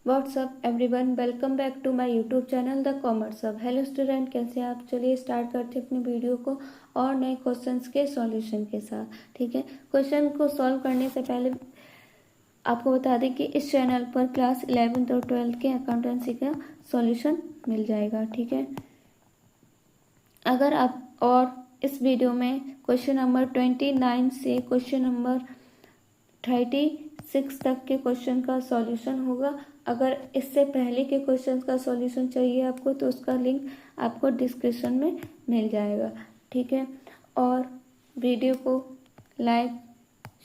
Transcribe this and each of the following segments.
WhatsApp everyone, welcome back to my YouTube channel the commerce hub. Hello student, कैसे हैं आप? चलिए start करते हैं अपनी वीडियो को और नए क्वेश्चंस के सॉल्यूशन के साथ। ठीक है, क्वेश्चन को सॉल्व करने से पहले आपको बता दें कि इस चैनल पर क्लास 11th और 12th के अकाउंटेंसी का सॉल्यूशन मिल जाएगा। ठीक है, अगर आप और इस वीडियो में क्वेश्चन नंबर 29 से क्वेश्चन नंबर 36 तक के क्वेश्चन का सॉल्यूशन होगा। अगर इससे पहले के क्वेश्चन का सॉल्यूशन चाहिए आपको तो उसका लिंक आपको डिस्क्रिप्शन में मिल जाएगा। ठीक है, और वीडियो को लाइक,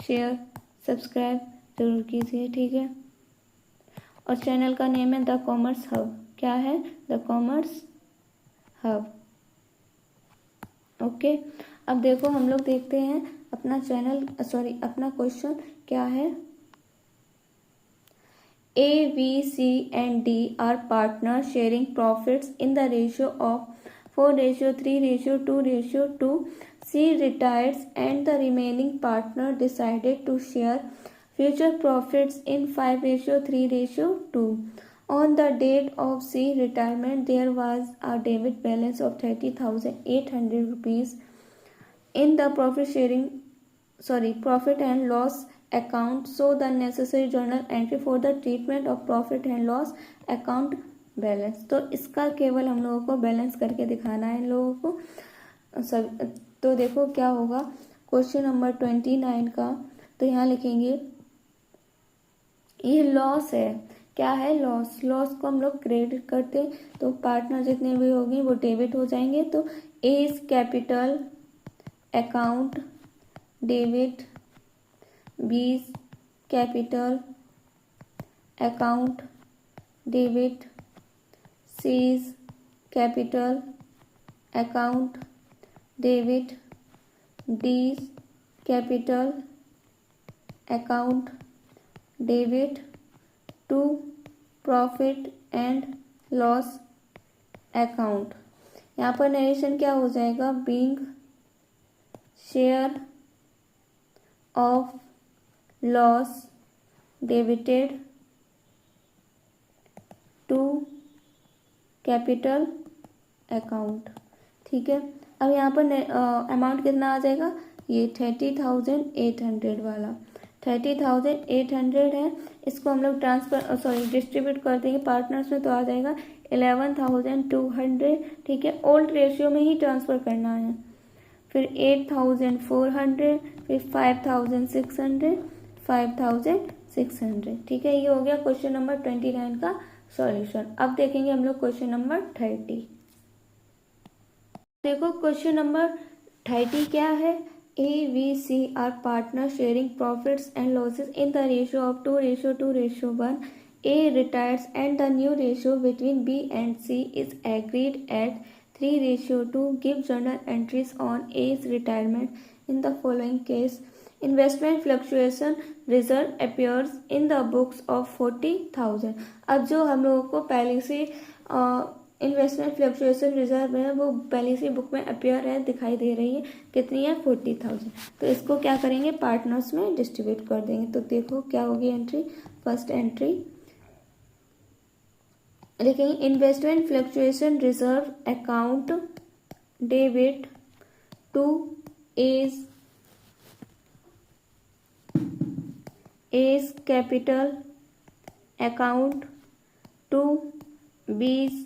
शेयर, सब्सक्राइब जरूर कीजिए। ठीक है, और चैनल का नेम है द कॉमर्स हब। क्या है? The commerce hub. ओके, अब देखो हम लोग देखते हैं अपना अपना क्वेश्चन क्या है। A, B, C and D are partners sharing profits in the ratio of 4:3:2:2. C retires and the remaining partner decided to share future profits in 5:3:2. On the date of C retirement, there was a debit balance of 30,800 rupees in the profit and loss account. So the necessary journal entry for the treatment of profit and loss account balance. तो इसका केवल हम लोगों को balance करके दिखाना है इन लोगों को सब। तो देखो क्या होगा क्वेश्चन नंबर 29 का। तो यहाँ लिखेंगे ये लॉस है। क्या है? लॉस। लॉस को हम लोग क्रेडिट करते तो पार्टनर जितने भी होंगे वो डेबिट हो जाएंगे। तो A is capital account debit, B capital account debit, C capital account debit, D capital account debit to profit and loss account. यहाँ पर नरेशन क्या हो जाएगा? Being share of loss debited to capital account. ठीक है, अब यहाँ पर अमाउंट कितना आ जाएगा? ये 30,800 वाला 30,800 है। इसको हम लोग डिस्ट्रीब्यूट कर देंगे पार्टनर्स में तो आ जाएगा 11,200। ठीक है, ओल्ड रेशियो में ही ट्रांसफर करना है। फिर 8,400, फिर 5,600, 5,600। ठीक है, ये हो गया क्वेश्चन नंबर 29 का सॉल्यूशन। अब देखेंगे हम लोग क्वेश्चन नंबर 30। देखो क्वेश्चन नंबर 30 क्या है। A, B, C are partners sharing profits and losses in the ratio of 2:2:1. A retires and the new ratio between B and C is agreed at 3:2. Give journal entries on A's retirement in the following case. Investment fluctuation reserve appears in the books of 40,000. अब जो हम लोगों को पहले से investment fluctuation reserve है वो पहले से बुक में अपियर है, दिखाई दे रही है। कितनी है? 40,000। तो इसको क्या करेंगे? पार्टनर्स में डिस्ट्रीब्यूट कर देंगे। तो देखो क्या होगी एंट्री। फर्स्ट एंट्री लिखेंगे investment fluctuation reserve account debit to A's capital account to B's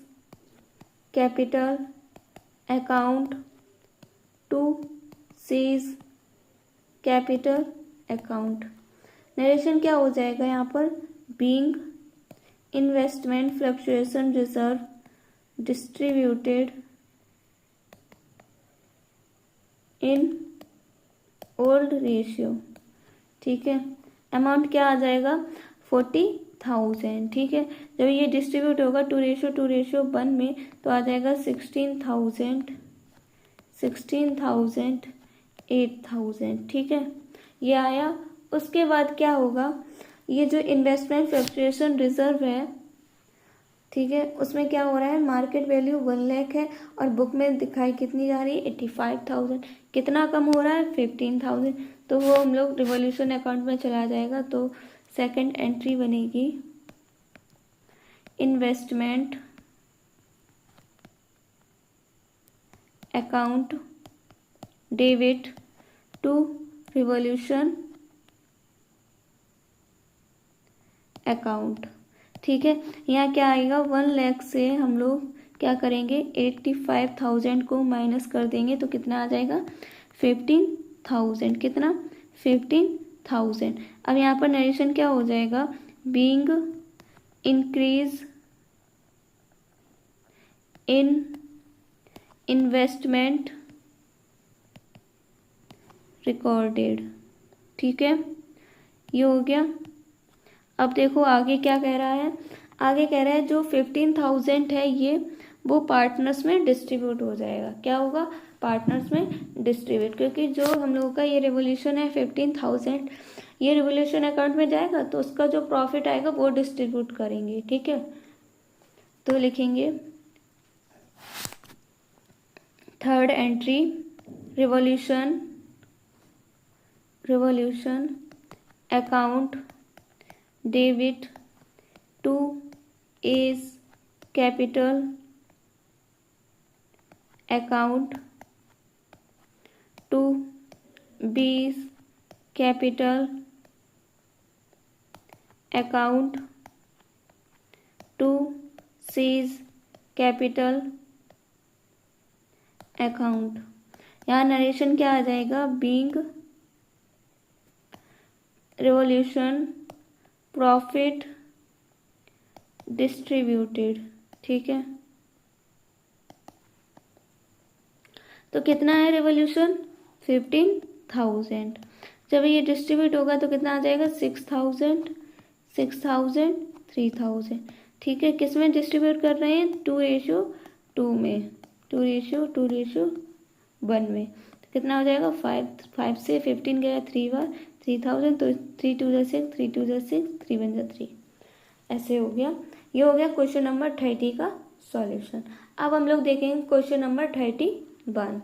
capital account to C's capital account. Narration क्या हो जाएगा यहाँ पर? Being investment fluctuation reserve distributed in old ratio. ठीक है, अमाउंट क्या आ जाएगा? 40,000। ठीक है, जब ये डिस्ट्रीब्यूट होगा 2:1 में तो आ जाएगा 16,000, 8,000। ठीक है, ये आया। उसके बाद क्या होगा? ये जो इन्वेस्टमेंट फ्लक्चुएशन रिजर्व है, ठीक है, उसमें क्या हो रहा है? मार्केट वैल्यू 1 लाख है और बुक में दिखाई कितनी जा रही है? 85,000। कितना कम हो रहा है? 15,000। तो वो हम लोग रिवॉल्यूशन अकाउंट में चला जाएगा। तो सेकंड एंट्री बनेगी investment account debit to revaluation account. ठीक है, यहाँ क्या आएगा, 1 लाख से हम लोग क्या करेंगे, 85,000 को माइनस कर देंगे तो कितना आ जाएगा, 15,000। कितना, 15,000। अब यहाँ पर नरेशन क्या हो जाएगा, being increase in investment recorded. ठीक है, ये हो गया। अब देखो आगे क्या कह रहा है, आगे कह रहा है जो 15,000 है ये वो पार्टनर्स में डिस्ट्रीब्यूट हो जाएगा। क्या होगा, पार्टनर्स में डिस्ट्रीब्यूट, क्योंकि जो हम लोगों का ये रेवोल्यूशन है 15,000 ये रेवोल्यूशन अकाउंट में जाएगा तो उसका जो प्रॉफिट आएगा वो डिस्ट्रीब्यूट करेंगे। ठीक है, तो लिखेंगे third entry, revaluation account debit to A's capital account to B's capital account to C's capital account. यहाँ नरेशन क्या आ जाएगा, बीइंग रेवोल्यूशन प्रॉफिट डिस्ट्रीब्यूटेड। ठीक है, तो कितना है रेवोल्यूशन, 15,000। जब ये डिस्ट्रीब्यूट होगा तो कितना आ जाएगा, 6,000 3,000। ठीक है, किस में डिस्ट्रीब्यूट कर रहे हैं, 2:2 में, 2:1 में। तो कितना हो जाएगा, 5 से 15 गया 3 बार, 3,000, तो 3 2 6, 3 2 6, 3 1 3। ऐसे हो गया। ये हो गया क्वेश्चन नंबर 30 का सॉल्यूशन। अब हम लोग देखेंगे क्वेश्चन नंबर 31।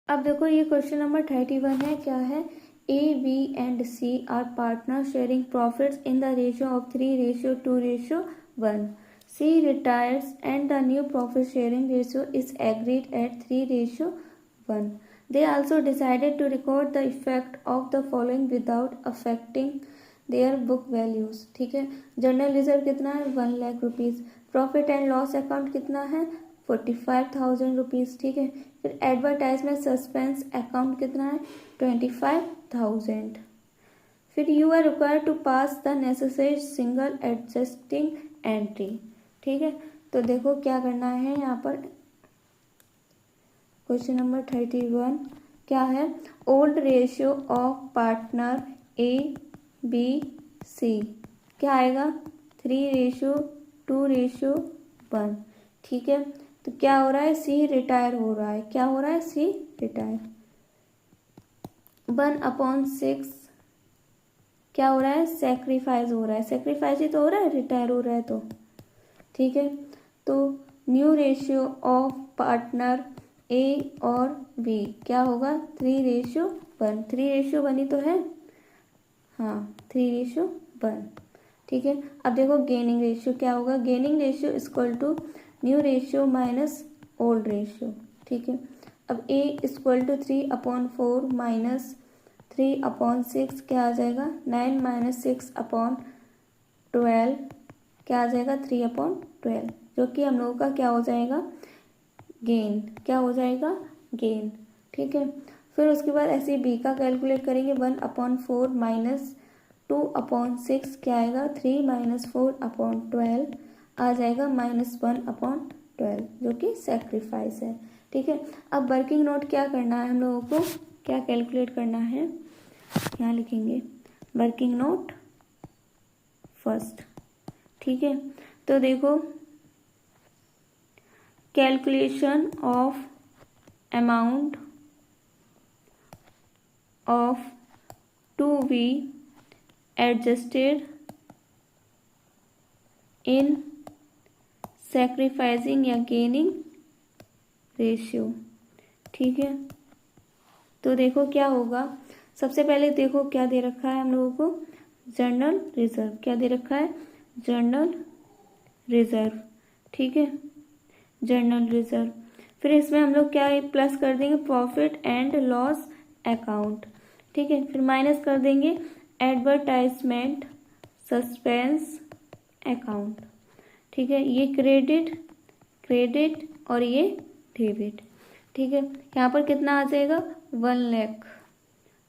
अब देखो ये क्वेश्चन नंबर 31 है, क्या है, A, B and C are partners sharing profits in the ratio of 3:2:1. C retires and the new profit sharing ratio is agreed at 3:1. They also decided to record the effect of the following without affecting their book values. ठीक है, general reserve कितना है, 1 lakh rupees. Profit and loss account कितना है, 45,000 rupees. ठीक है, फिर advertisement suspense account कितना है, 25,000। फिर you are required to pass the necessary single adjusting entry. ठीक है, तो देखो क्या करना है यहाँ पर, क्वेश्चन नंबर 31 क्या है, old ratio of partner ABC क्या आएगा, 3:2:1। ठीक है, तो क्या हो रहा है, सी रिटायर हो रहा है। क्या हो रहा है, सी रिटायर। 1/6 क्या हो रहा है, सेक्रीफाइस हो रहा है। सेक्रीफाइस ही तो हो रहा है, रिटायर हो रहा है तो। ठीक है, तो न्यू रेशियो ऑफ पार्टनर ए और बी क्या होगा, 3:1। 3:1 ही तो है, हाँ 3:1। ठीक है, अब देखो गेनिंग रेशियो क्या होगा, gaining ratio equal to new ratio minus old ratio. ठीक है, अब A इक्वल टू 3/4 माइनस 3/6 क्या आ जाएगा, 9 माइनस 6/12 क्या आ जाएगा, 3/12, जो कि हम लोगों का क्या हो जाएगा, गेन। क्या हो जाएगा, गेन। ठीक है, फिर उसके बाद ऐसे बी का कैलकुलेट करेंगे, 1/4 माइनस 2/6 क्या आएगा, 3 माइनस 4/12 आ जाएगा -1/12, जो कि सेक्रीफाइस है। ठीक है, अब वर्किंग नोट क्या करना है हम लोगों को, क्या कैलकुलेट करना है, यहाँ लिखेंगे वर्किंग नोट फर्स्ट। ठीक है, तो देखो calculation of amount of to be adjusted in sacrificing या गेनिंग रेशियो। ठीक है, तो देखो क्या होगा, सबसे पहले देखो क्या दे रखा है हम लोगों को, जनरल रिजर्व क्या दे रखा है, जर्नल रिजर्व, ठीक है, जर्नल रिजर्व। फिर इसमें हम लोग क्या प्लस कर देंगे, प्रॉफिट एंड लॉस अकाउंट, ठीक है। फिर माइनस कर देंगे एडवर्टाइजमेंट सस्पेंस अकाउंट, ठीक है। ये क्रेडिट और ये डेबिट, ठीक है। यहाँ पर कितना आ जाएगा 1 लाख,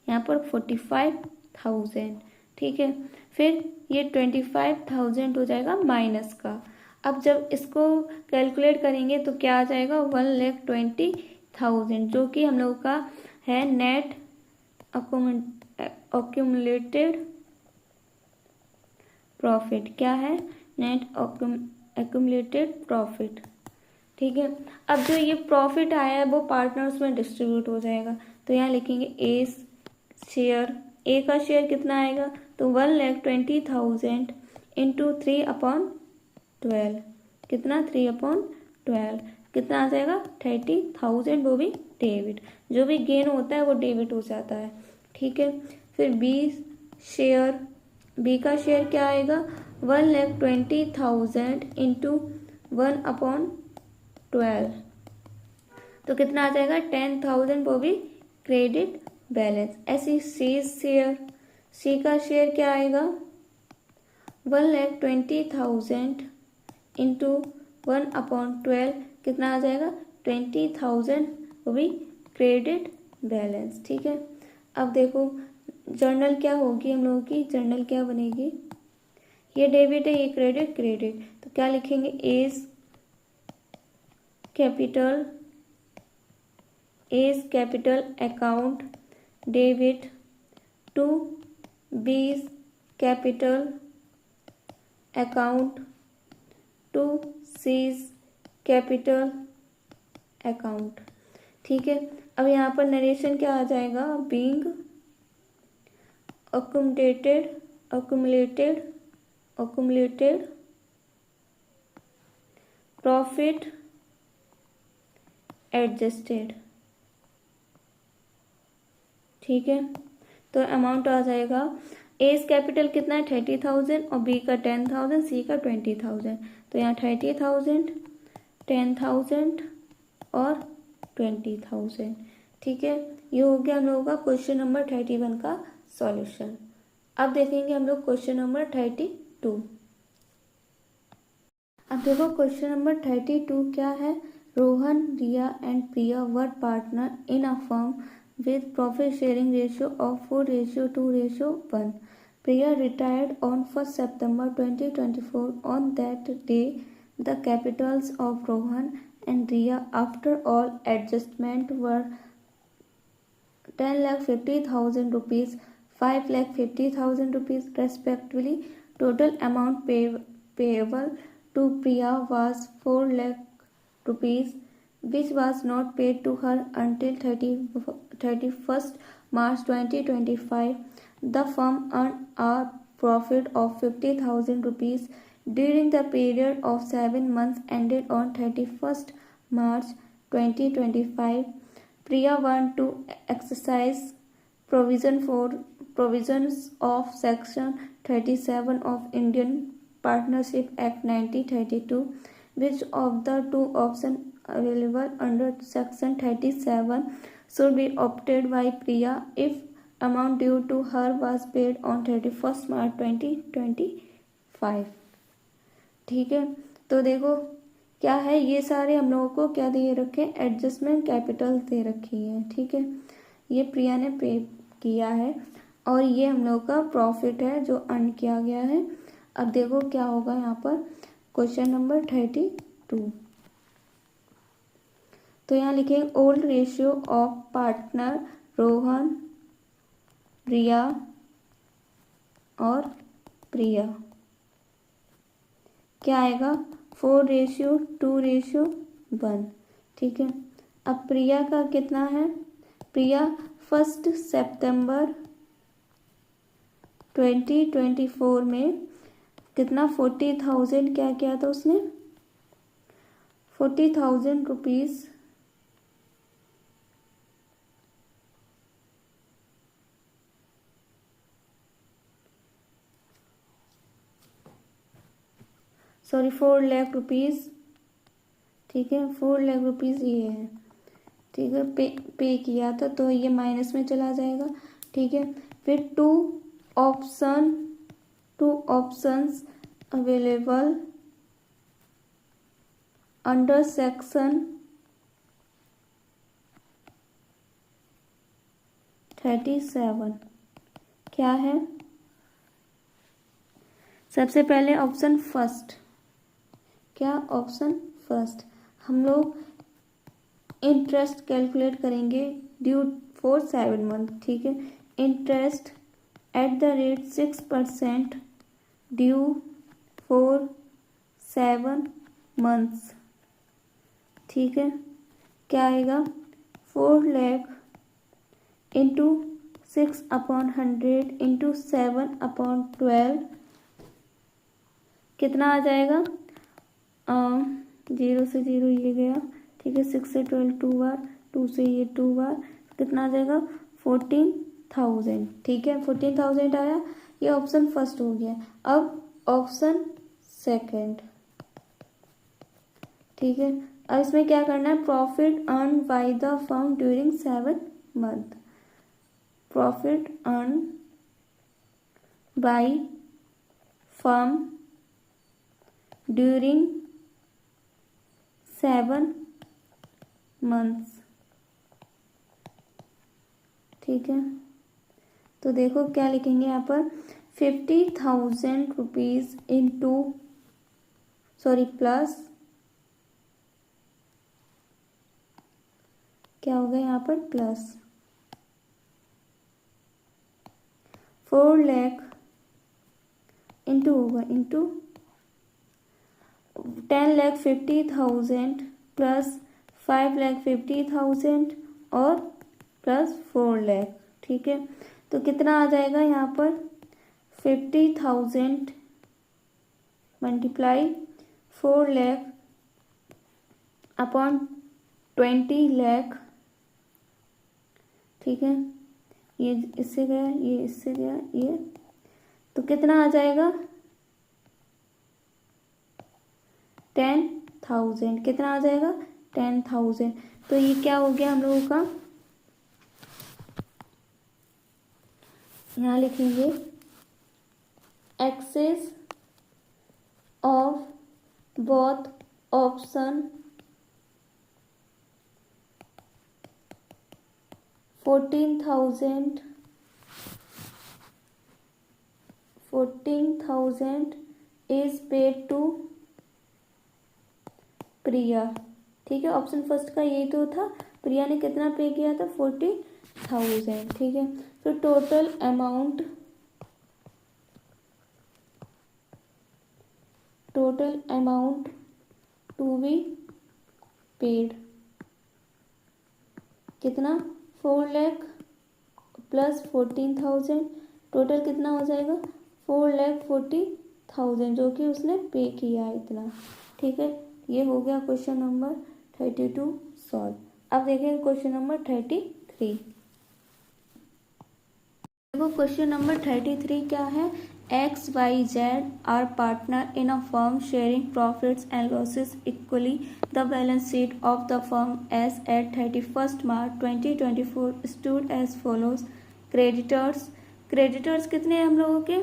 यहाँ पर 45,000, ठीक है। फिर ये 25,000 हो जाएगा माइनस का। अब जब इसको कैलकुलेट करेंगे तो क्या आ जाएगा 1,20,000, जो कि हम लोग का है नेट अक्यूमुलेटेड प्रॉफिट। क्या है, नेट अक्यूमुलेटेड प्रॉफिट, ठीक है। अब जो ये प्रॉफिट आया है वो पार्टनर्स में डिस्ट्रीब्यूट हो जाएगा। तो यहाँ लिखेंगे ए शेयर, ए का शेयर कितना आएगा, तो 1,20,000 इंटू 3/12, कितना 3/12, कितना आ जाएगा 30,000, वो भी डेबिट। जो भी गेन होता है वो डेबिट हो जाता है, ठीक है। फिर बी शेयर, बी का शेयर क्या आएगा 1,20,000 इंटू 1/12, तो कितना आ जाएगा 10,000, वो भी क्रेडिट बैलेंस। ऐसी सी शेयर, सी का शेयर क्या आएगा 1,20,000 इंटू 1/12, कितना आ जाएगा 20,000, वो भी क्रेडिट बैलेंस, ठीक है। अब देखो जर्नल क्या होगी हम लोगों की, जर्नल क्या बनेगी, ये डेबिट है, ये क्रेडिट, तो क्या लिखेंगे A's capital account debit to B's capital account to C's capital account, ठीक है। अब यहाँ पर नरेशन क्या आ जाएगा, बीइंग accumulated प्रॉफिट एडजस्टेड, ठीक है। तो अमाउंट आ जाएगा, एज कैपिटल कितना है 30,000 और बी का 10,000, सी का 20,000, तो यहाँ 30,000, 10,000 और 20,000, ठीक है। ये हो गया हम लोगों का क्वेश्चन नंबर 31 का सॉल्यूशन। अब देखेंगे हम लोग क्वेश्चन नंबर 32। अब देखो क्वेश्चन नंबर 32 क्या है, Rohan, Riya and Priya were partner in a firm with profit sharing ratio of 4:2:1. Priya retired on 1st September 2024. On that day, the capitals of Rohan and Riya after all adjustment were 10,50,000 rupees, 5,50,000 rupees respectively. Total amount payable to Priya was 4 lakh rupees, which was not paid to her until 31st March 2025. The firm earned a profit of 50,000 rupees during the period of 7 months ended on 31st March 2025. Priya want to exercise provisions of Section 37 of Indian Partnership Act 1932. Which of the two options available under Section 37 should be opted by Priya if amount due to her was paid on 31st March 2025, ठीक है। तो देखो क्या है, ये सारे हम लोगों को क्या दे रखे, एडजस्टमेंट कैपिटल दे रखी है, ठीक है। ये प्रिया ने पे किया है और ये हम लोग का प्रॉफिट है जो अर्न किया गया है। अब देखो क्या होगा यहाँ पर क्वेश्चन नंबर 32। तो यहाँ लिखेंगे old ratio of partner Rohan, Riya और प्रिया क्या आएगा 4:2:1, ठीक है। अब प्रिया का कितना है, प्रिया 1 सितंबर 2024 में कितना 40,000 क्या किया था उसने, 40,000 रुपीज सॉरी 4 लाख रुपीज़, ठीक है 4 लाख रुपीज़ ये है, ठीक है पे किया था तो ये माइनस में चला जाएगा, ठीक है। फिर two options available under section 37 क्या है। सबसे पहले ऑप्शन फर्स्ट, क्या ऑप्शन फर्स्ट, हम लोग इंटरेस्ट कैलकुलेट करेंगे ड्यू फॉर 7 मंथ, ठीक है। Interest at the rate 6% due for 7 months, ठीक है। क्या आएगा 4 लाख इंटू 6/100 इंटू 7/12 कितना आ जाएगा, 0 से 0 ये गया, ठीक है। 6 से 12 2 बार, 2 से ये 2 बार, कितना आ जाएगा 14,000, ठीक है 14,000 आया। ये ऑप्शन फर्स्ट हो गया। अब ऑप्शन सेकंड, ठीक है। अब इसमें क्या करना है, profit earn by the firm during 7 month, profit earn by firm during 7 months, ठीक है। तो देखो क्या लिखेंगे यहाँ पर, 50,000 रुपीज इंटू प्लस क्या होगा यहाँ पर, प्लस 4 लाख इंटू होगा इंटू 10,50,000 प्लस 5,50,000 और प्लस 4 लाख, ठीक है। तो कितना आ जाएगा यहाँ पर 50,000 मल्टीप्लाई 4 लाख अपॉन 20 लाख, ठीक है। ये इससे गया, ये इससे गया, ये तो कितना आ जाएगा 10,000, कितना आ जाएगा 10,000। तो ये क्या हो गया हम लोगों का, यहाँ लिखेंगे excess of both option 14,000 is paid to Priya, ठीक है। ऑप्शन फर्स्ट का यही तो था, प्रिया ने कितना पे किया था 40,000, ठीक है। तो total amount to be paid कितना 4 लाख प्लस 14,000, टोटल कितना हो जाएगा 4,40,000 जो कि उसने पे किया है इतना, ठीक है। ये हो गया क्वेश्चन नंबर 32 सॉल्व। अब देखेंगे क्वेश्चन नंबर 33। देखो क्वेश्चन नंबर 33 क्या है, XYZ are partner in a firm sharing profits and losses equally. The balance sheet of the firm as at 31st March 2024 stood as follows. Creditors कितने हैं हम लोगों के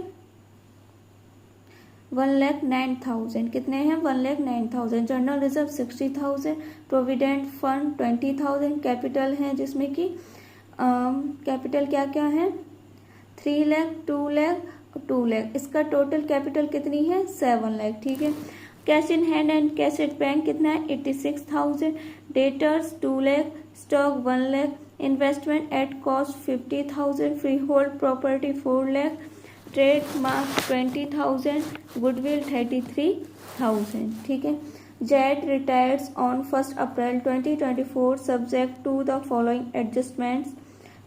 1,09,000, कितने हैं 1,09,000। General reserve 60,000, provident fund 20,000, capital है जिसमें कि कैपिटल क्या क्या है 3 लाख 2 लाख 2 लाख, इसका टोटल कैपिटल कितनी है 7 लाख, ठीक है। Cash in hand and cash at bank कितना है 86,000, debtors 2 lakh, stock 1 lakh, investment at cost 50,000, freehold property 4 lakh, trademark 20,000, goodwill 33,000, ठीक है। Z retires on 1 April 2024 subject to the following adjustments,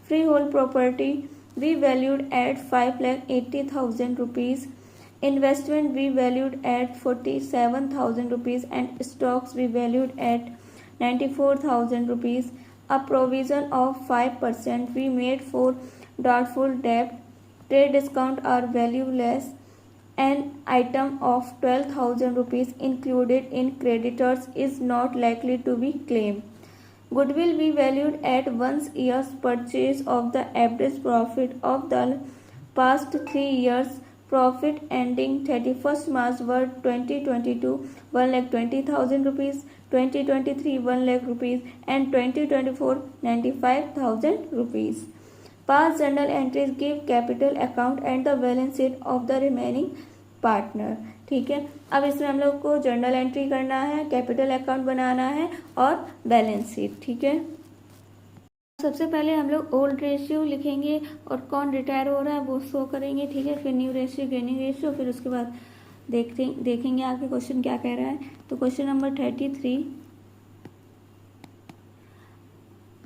freehold property we valued at 5,80,000 rupees, investment we valued at 47,000 rupees and stocks we valued at 94,000 rupees. A provision of 5% we made for doubtful debt, trade discount are valueless an item of 12,000 rupees included in creditors is not likely to be claimed. Goodwill be valued at 1 year's purchase of the average profit of the past 3 years. Profit ending 31st March were 2022 1,20,000 rupees, 2023 1 lakh rupees and 2024 95,000 rupees. Past journal entries give capital account and the balance sheet of the remaining partner. ठीक है, अब इसमें हम लोग को journal entry करना है, capital account बनाना है और बैलेंस शीट. ठीक है, सबसे पहले हम लोग ओल्ड रेशियो लिखेंगे और कौन रिटायर हो रहा है वो शो करेंगे. ठीक है, फिर न्यू रेशियो, गेनिंग रेशियो, फिर उसके बाद देखेंगे आगे क्वेश्चन क्या कह रहा है. तो question number 33,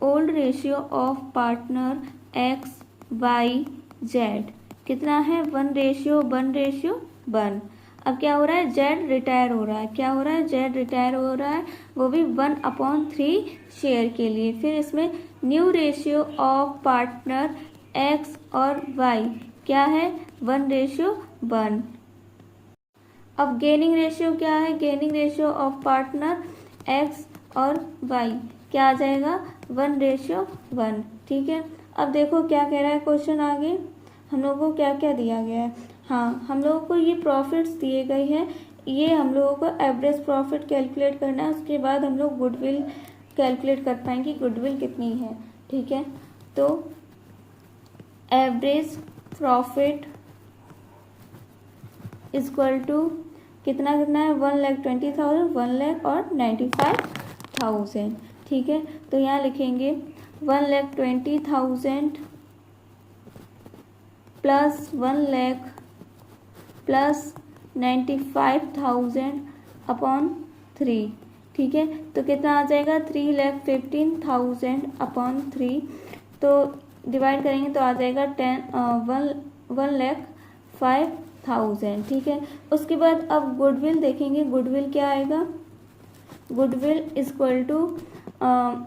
old ratio of partner X Y Z कितना है? 1:1:1. अब क्या हो रहा है? जेड रिटायर हो रहा है. क्या हो रहा है? जेड रिटायर हो रहा है, वो भी 1/3 शेयर के लिए. फिर इसमें new ratio of partner x और वाई क्या है? 1:1. अब गेनिंग रेशियो क्या है? Gaining ratio of partner x और वाई क्या आ जाएगा? 1:1. ठीक है, अब देखो क्या कह रहा है क्वेश्चन आगे. हम लोगों को क्या क्या दिया गया है? हाँ, हम लोगों को ये प्रॉफिट्स दिए गए हैं. ये हम लोगों को एवरेज प्रॉफिट कैलकुलेट करना है. उसके बाद हम लोग गुडविल कैलकुलेट कर पाएंगे गुडविल कितनी है. ठीक है, तो एवरेज प्रॉफिट इक्वल टू कितना है? 1,20,000, 1 लाख और 95,000. ठीक है, तो यहाँ लिखेंगे 1,20,000 प्लस 1 लाख प्लस 95,000 अपॉन 3. ठीक है, तो कितना आ जाएगा? 3,15,000 अपॉन 3. तो डिवाइड करेंगे तो आ जाएगा 1,05,000. ठीक है, उसके बाद अब गुडविल देखेंगे. गुडविल क्या आएगा? Goodwill equal to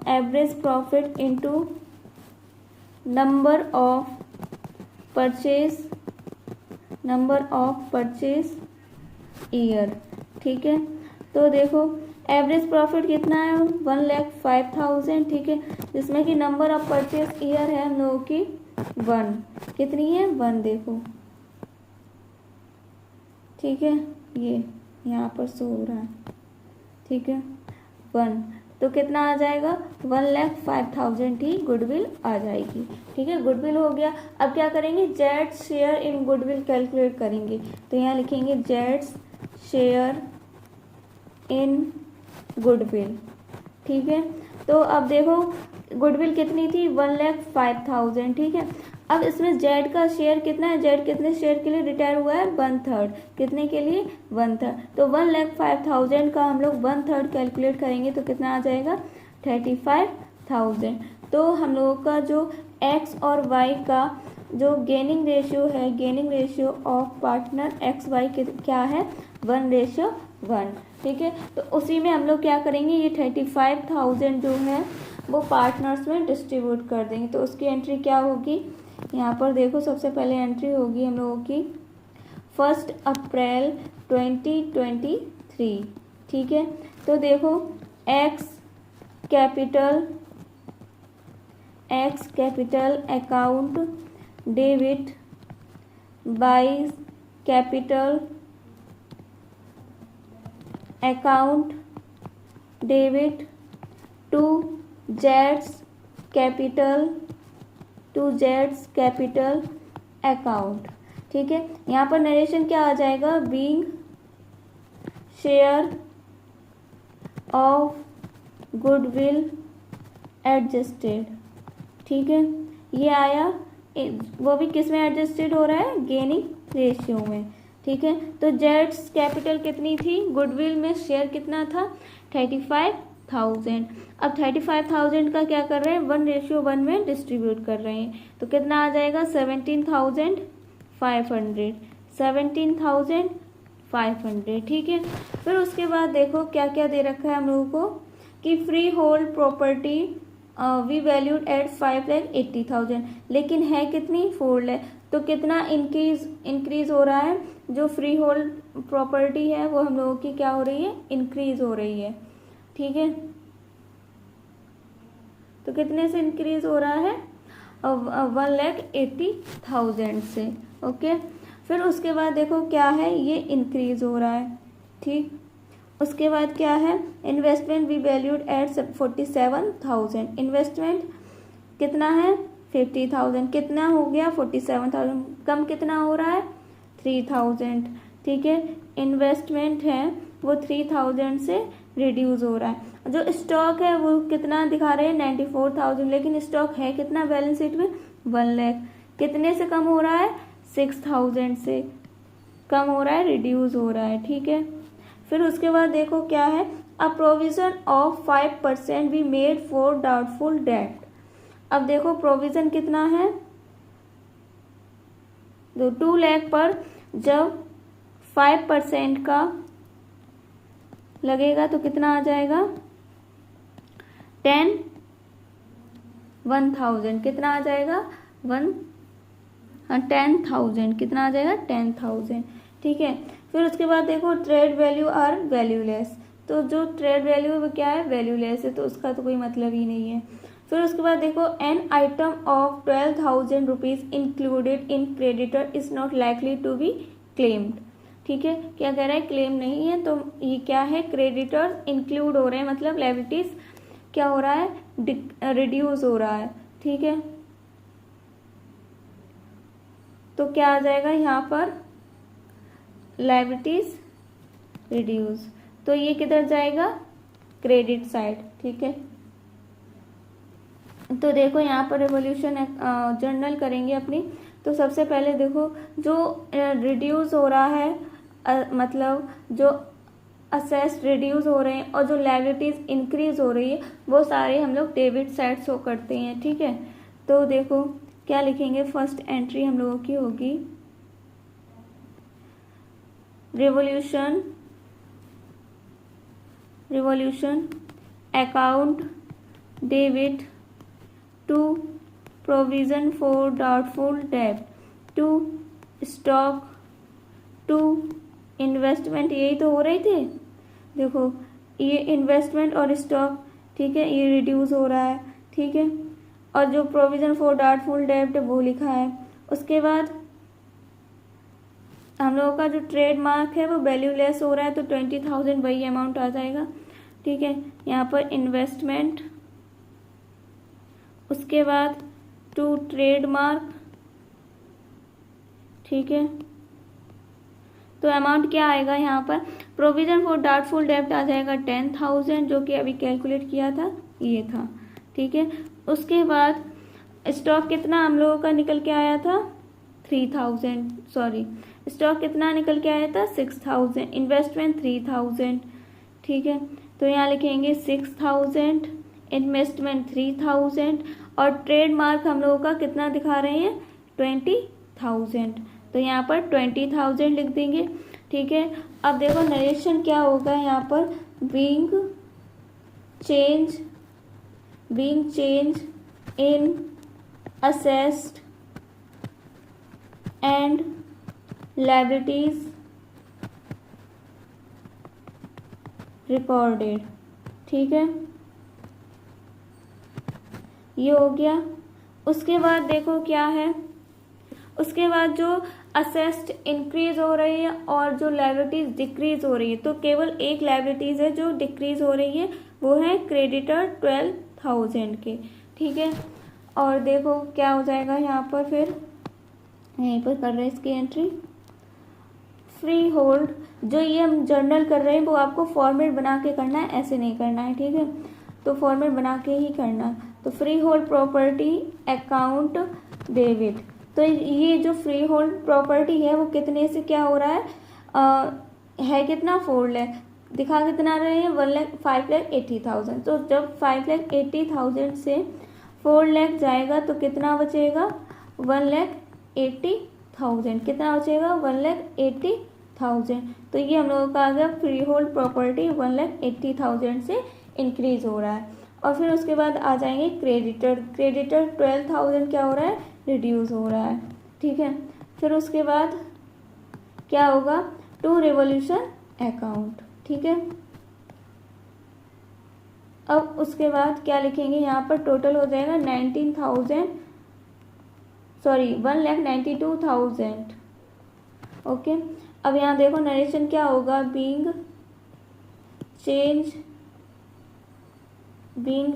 average profit into number of purchase year. ठीक है, तो देखो एवरेज प्रॉफिट कितना है? 1,05,000. ठीक है, जिसमें कि नंबर ऑफ परचेज ईयर है हम लोगों की 1. कितनी है? 1. देखो, ठीक है, ये यहाँ पर शो हो रहा है. ठीक है, 1. तो कितना आ जाएगा? 1,05,000 ही गुडविल आ जाएगी. ठीक है, गुडविल हो गया. अब क्या करेंगे? Z share in goodwill calculate करेंगे. तो यहाँ लिखेंगे जेड शेयर इन गुडविल. ठीक है, तो अब देखो गुडविल कितनी थी? 1,05,000. ठीक है, अब इसमें जेड का शेयर कितना है? जेड कितने शेयर के लिए रिटायर हुआ है? 1/3. कितने के लिए? 1/3. तो 1,05,000 का हम लोग 1/3 कैलकुलेट करेंगे तो कितना आ जाएगा? 35,000. तो हम लोगों का जो एक्स और वाई का जो गेनिंग रेशियो है, gaining ratio of partner X Y क्या है? 1:1. ठीक है, तो उसी में हम लोग क्या करेंगे? ये 35,000 जो है वो पार्टनर्स में डिस्ट्रीब्यूट कर देंगे. तो उसकी एंट्री क्या होगी? यहाँ पर देखो, सबसे पहले एंट्री होगी हम लोगों की 1 अप्रैल 2023. ठीक है, तो देखो X capital account debit Y's capital account debit to जेड्स कैपिटल अकाउंट. ठीक है, यहाँ पर नरेशन क्या आ जाएगा? Being share of goodwill adjusted. ठीक है, ये आया. वो भी किस में एडजस्टेड हो रहा है? गेनिंग रेशियो में. ठीक है, तो जेड्स कैपिटल कितनी थी? गुडविल में शेयर कितना था? 35,000. अब 35,000 का क्या कर रहे हैं? 1:1 में डिस्ट्रीब्यूट कर रहे हैं. तो कितना आ जाएगा? 17,500. 17,500. ठीक है, फिर उसके बाद देखो क्या क्या दे रखा है हम लोगों को कि freehold property we valued at 5,80,000. लेकिन है कितनी? 4 लाख. तो कितना इंक्रीज हो रहा है? जो फ्री होल्ड प्रॉपर्टी है वो हम लोगों की क्या हो रही है, इंक्रीज हो रही है। ठीक है, तो कितने से इंक्रीज हो रहा है, 1,80,000 से। ओके, फिर उसके बाद देखो क्या है, ये इंक्रीज हो रहा है। ठीक, उसके बाद क्या है, investment we valued at 47,000। Investment कितना है, 50,000, कितना हो गया 47,000, कम कितना हो रहा है 3,000। ठीक है, इन्वेस्टमेंट है वो 3,000 से रिड्यूस हो रहा है। जो स्टॉक है वो कितना दिखा रहे हैं 94,000, लेकिन स्टॉक है कितना बैलेंस शीट में 1 लाख, कितने से कम हो रहा है 6,000 से कम हो रहा है, रिड्यूस हो रहा है। ठीक है, फिर उसके बाद देखो क्या है, a provision of 5% we made for doubtful debt. अब देखो प्रोविजन कितना है, 2 लाख पर जब 5% का लगेगा तो कितना आ जाएगा 10,000, कितना आ जाएगा 10,000, कितना आ जाएगा 10,000। ठीक है, फिर उसके बाद देखो ट्रेड वैल्यू आर वैल्यूलेस, तो जो ट्रेड वैल्यू है वो क्या है, वैल्यूलेस है, तो उसका तो कोई मतलब ही नहीं है। फिर उसके बाद देखो an item of 12,000 rupees included in creditor is not likely to be claimed. ठीक है, क्या कह रहा है, क्लेम नहीं है, तो ये क्या है, क्रेडिटर्स इंक्लूड हो रहे हैं, मतलब लायबिलिटीज क्या हो रहा है, रिड्यूस हो रहा है। ठीक है, तो क्या आ जाएगा यहाँ पर, लायबिलिटीज रिड्यूस, तो ये किधर जाएगा, क्रेडिट साइड। ठीक है, तो देखो यहाँ पर रिवॉल्यूशन जर्नल करेंगे अपनी, तो सबसे पहले देखो जो रिड्यूस हो रहा है, मतलब जो असेट्स रिड्यूस हो रहे हैं और जो लायबिलिटीज इंक्रीज हो रही है वो सारे हम लोग डेबिट साइड शो करते हैं। ठीक है, तो देखो क्या लिखेंगे, फर्स्ट एंट्री हम लोगों की होगी revaluation account debit to provision for doubtful debt to stock to investment, यही तो हो रहे थे। देखो ये इन्वेस्टमेंट और स्टॉक, ठीक है, ये रिड्यूस हो रहा है। ठीक है, और जो प्रोविजन फॉर डाउटफुल डेट वो लिखा है। उसके बाद हम लोगों का जो ट्रेड मार्क है वो वैल्यूलेस हो रहा है, तो 20,000 वही अमाउंट आ जाएगा। ठीक है, यहाँ पर इन्वेस्टमेंट, उसके बाद टू ट्रेड मार्क। ठीक है, तो अमाउंट क्या आएगा यहाँ पर, प्रोविजन फॉर डाउटफुल डेब्ट आ जाएगा 10,000, जो कि अभी कैलकुलेट किया था ये था। ठीक है, उसके बाद स्टॉक कितना हम लोगों का निकल के आया था 3,000, सॉरी स्टॉक कितना निकल के आया था 6,000, इन्वेस्टमेंट 3,000। ठीक है, तो यहाँ लिखेंगे 6,000, इन्वेस्टमेंट 3,000 और ट्रेड मार्क हम लोगों का कितना दिखा रहे हैं 20,000, तो यहाँ पर 20,000 लिख देंगे। ठीक है, अब देखो नरेशन क्या होगा यहाँ पर, being change in assets and liabilities recorded. ठीक है, ये हो गया। उसके बाद देखो क्या है, उसके बाद जो असेस्ड इंक्रीज हो रही है और जो लायबिलिटीज डिक्रीज हो रही है, तो केवल एक लायबिलिटीज है जो डिक्रीज हो रही है, वो है क्रेडिटर 12,000 के। ठीक है, और देखो क्या हो जाएगा यहाँ पर, फिर यहीं पर कर रहे हैं इसकी एंट्री, फ्री होल्ड, जो ये हम जर्नल कर रहे हैं वो आपको फॉर्मेट बना के करना है, ऐसे नहीं करना है। ठीक है, तो फॉर्मेट बना के ही करना है। तो free hold property account debit, तो ये जो फ्री होल्ड प्रॉपर्टी है वो कितने से क्या हो रहा है कितना 4 लाख, दिखा कितना रहे हैं 5,80,000, तो जब 5,80,000 से 4 लाख जाएगा तो कितना बचेगा 1,80,000, कितना बचेगा 1,80,000, तो ये हम लोगों का आ गया फ्री होल्ड प्रॉपर्टी 1,80,000 से इंक्रीज हो रहा है। और फिर उसके बाद आ जाएंगे क्रेडिटर 12,000 क्या हो रहा है रिड्यूस हो रहा है। ठीक है, फिर उसके बाद क्या होगा, टू रिवॉल्यूशन अकाउंट। ठीक है, अब उसके बाद क्या लिखेंगे, यहाँ पर टोटल हो जाएगा 1,92,000। ओके, अब यहाँ देखो नरेशन क्या होगा, being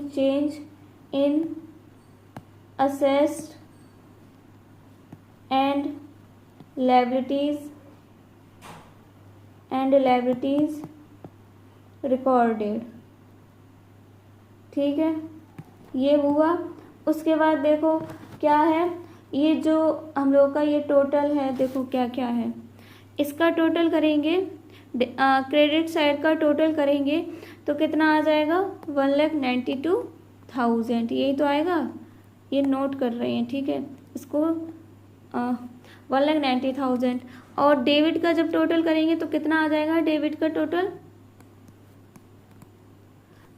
change in assets and liabilities recorded. ठीक है, ये हुआ। उसके बाद देखो क्या है, ये जो हम लोग का ये टोटल है, देखो क्या क्या है, इसका टोटल करेंगे, क्रेडिट साइड का टोटल करेंगे तो कितना आ जाएगा, 1,92,000, यही तो आएगा, ये नोट कर रहे हैं। ठीक है, इसको 1,90,000। और डेबिट का जब टोटल करेंगे तो कितना आ जाएगा, डेबिट का टोटल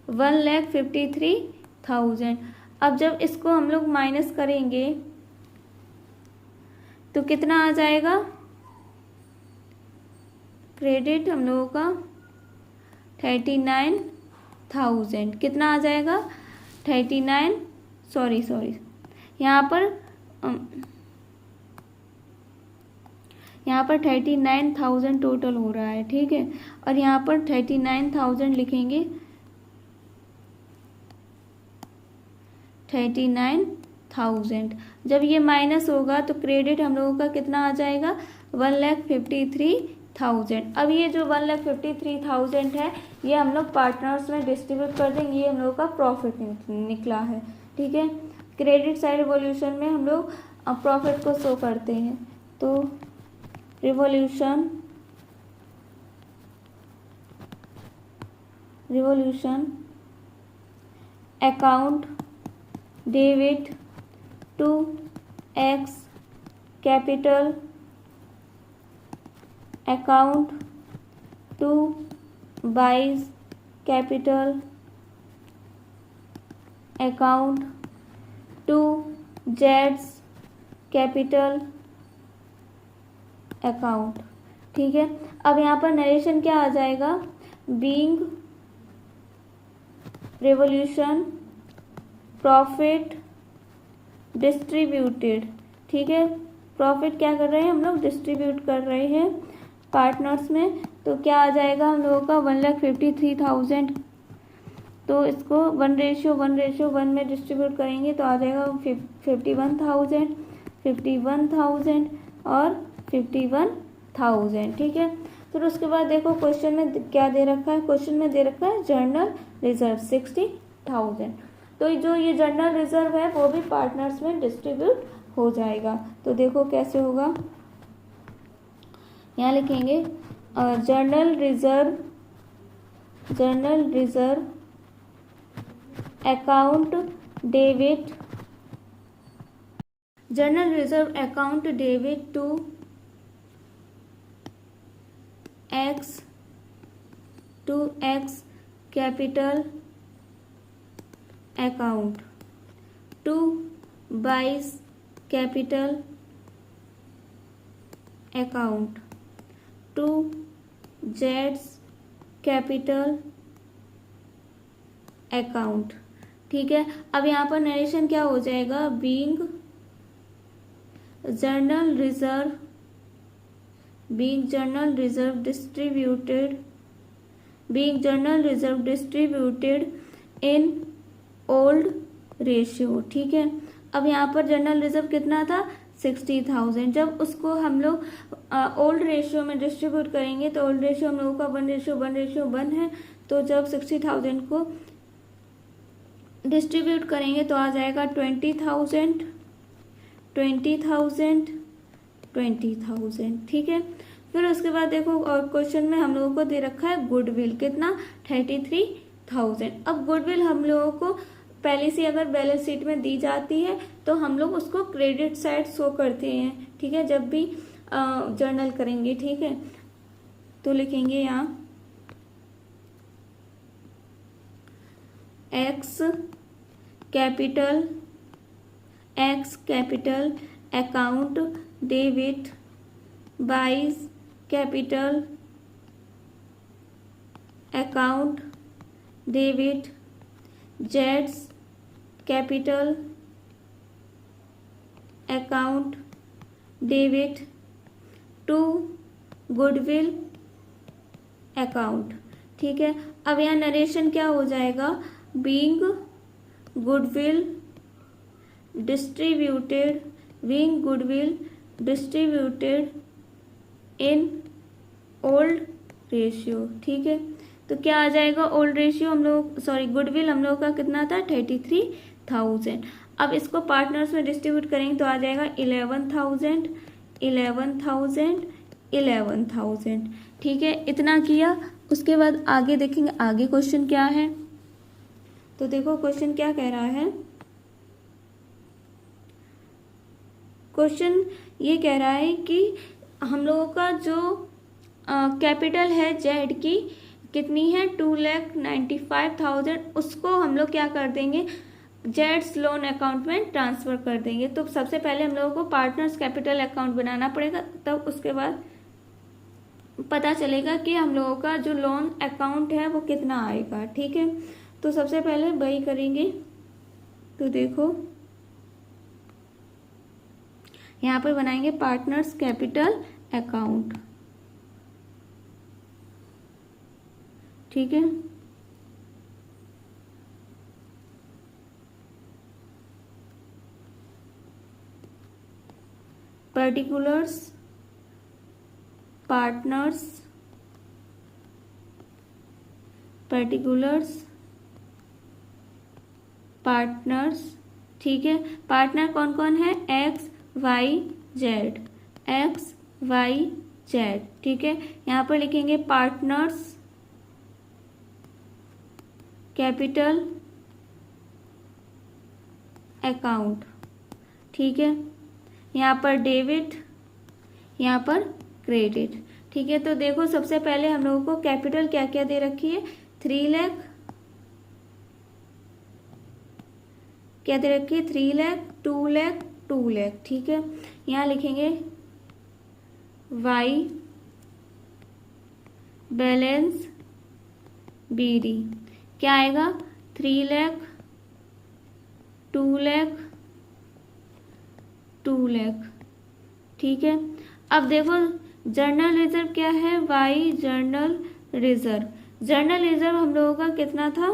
1,53,000। अब जब इसको हम लोग माइनस करेंगे तो कितना आ जाएगा, क्रेडिट हम लोगों का 39,000, कितना आ जाएगा 39, सॉरी यहाँ पर 39,000 टोटल हो रहा है। ठीक है, और यहाँ पर 39,000 लिखेंगे, 39,000। जब ये माइनस होगा तो क्रेडिट हम लोगों का कितना आ जाएगा, 1,53,000। अब ये जो 1,53,000 है, ये हम लोग पार्टनर्स में डिस्ट्रीब्यूट कर देंगे, ये हम लोग का प्रॉफिट निकला है। ठीक है, क्रेडिट साइड रिवॉल्यूशन में हम लोग प्रॉफिट को शो करते हैं, तो revaluation account debit to X capital account to Y's capital account to जेड्स कैपिटल अकाउंट। ठीक है, अब यहाँ पर नरेशन क्या आ जाएगा, बीइंग रिवॉल्यूशन प्रॉफिट डिस्ट्रीब्यूटेड। ठीक है, प्रॉफिट क्या कर रहे हैं हम लोग, डिस्ट्रीब्यूट कर रहे हैं पार्टनर्स में, तो क्या आ जाएगा हम लोगों का 1,53,000। तो इसको 1:1 में डिस्ट्रीब्यूट करेंगे तो आ जाएगा 51,000 और 51,000। ठीक है, फिर उसके बाद देखो क्वेश्चन में क्या दे रखा है, क्वेश्चन में दे रखा है जर्नल रिजर्व 60,000। तो जो ये जर्नल रिजर्व है वो भी पार्टनर्स में डिस्ट्रीब्यूट हो जाएगा। तो देखो कैसे होगा, यहाँ लिखेंगे general reserve account debit to X capital account to Y's capital account to जेड्स कैपिटल अकाउंट। ठीक है, अब यहाँ पर नरेशन क्या हो जाएगा, being general reserve distributed in old ratio. ठीक है, अब यहाँ पर जर्नल रिजर्व कितना था, 60,000। जब उसको हम लोग ओल्ड रेशियो में डिस्ट्रीब्यूट करेंगे तो ओल्ड रेशियो हम लोगों का 1:1 है, तो जब 60,000 को डिस्ट्रीब्यूट करेंगे तो आ जाएगा 20,000। ठीक है, फिर उसके बाद देखो और क्वेश्चन में हम लोगों को दे रखा है गुडविल, कितना 33,000। अब गुडविल हम लोगों को पहले से अगर बैलेंस शीट में दी जाती है तो हम लोग उसको क्रेडिट साइड शो करते हैं। ठीक है, जब भी जर्नल करेंगे। ठीक है, तो लिखेंगे यहाँ X capital account debit Y's capital account debit जेड्स capital account debit to goodwill account. ठीक है, अब यहाँ नरेशन क्या हो जाएगा, being goodwill distributed in old ratio. ठीक है, तो क्या आ जाएगा, ओल्ड रेशियो हम लोग गुडविल हम लोग का कितना था 33,000। अब इसको पार्टनर्स में डिस्ट्रीब्यूट करेंगे तो आ जाएगा 11,000। ठीक है, इतना किया। उसके बाद आगे देखेंगे आगे क्वेश्चन क्या है। तो देखो क्वेश्चन क्या कह रहा है, क्वेश्चन ये कह रहा है कि हम लोगों का जो कैपिटल है जेड की कितनी है 2,95,000, उसको हम लोग क्या कर देंगे, जेड्स लोन अकाउंट में ट्रांसफर कर देंगे। तो सबसे पहले हम लोगों को पार्टनर्स कैपिटल अकाउंट बनाना पड़ेगा, तब उसके बाद पता चलेगा कि हम लोगों का जो लोन अकाउंट है वो कितना आएगा। ठीक है, तो सबसे पहले वही करेंगे। तो देखो यहाँ पर बनाएंगे पार्टनर्स कैपिटल अकाउंट। ठीक है, पर्टिकुलर्स पार्टनर्स। ठीक है, पार्टनर कौन कौन है, एक्स वाई जेड। ठीक है, यहाँ पर लिखेंगे पार्टनर्स कैपिटल अकाउंट। ठीक है, यहाँ पर डेबिट, यहाँ पर क्रेडिट। ठीक है, तो देखो सबसे पहले हम लोगों को कैपिटल क्या क्या दे रखी है, 3 लाख, क्या दे रखी है 3 लाख, 2 लाख, 2 लाख। ठीक है, यहाँ लिखेंगे वाई बैलेंस बीडी, क्या आएगा 3 लाख, 2 लाख, 2 लाख। ठीक है, अब देखो जर्नल रिजर्व क्या है, वाई जर्नल रिजर्व हम लोगों का कितना था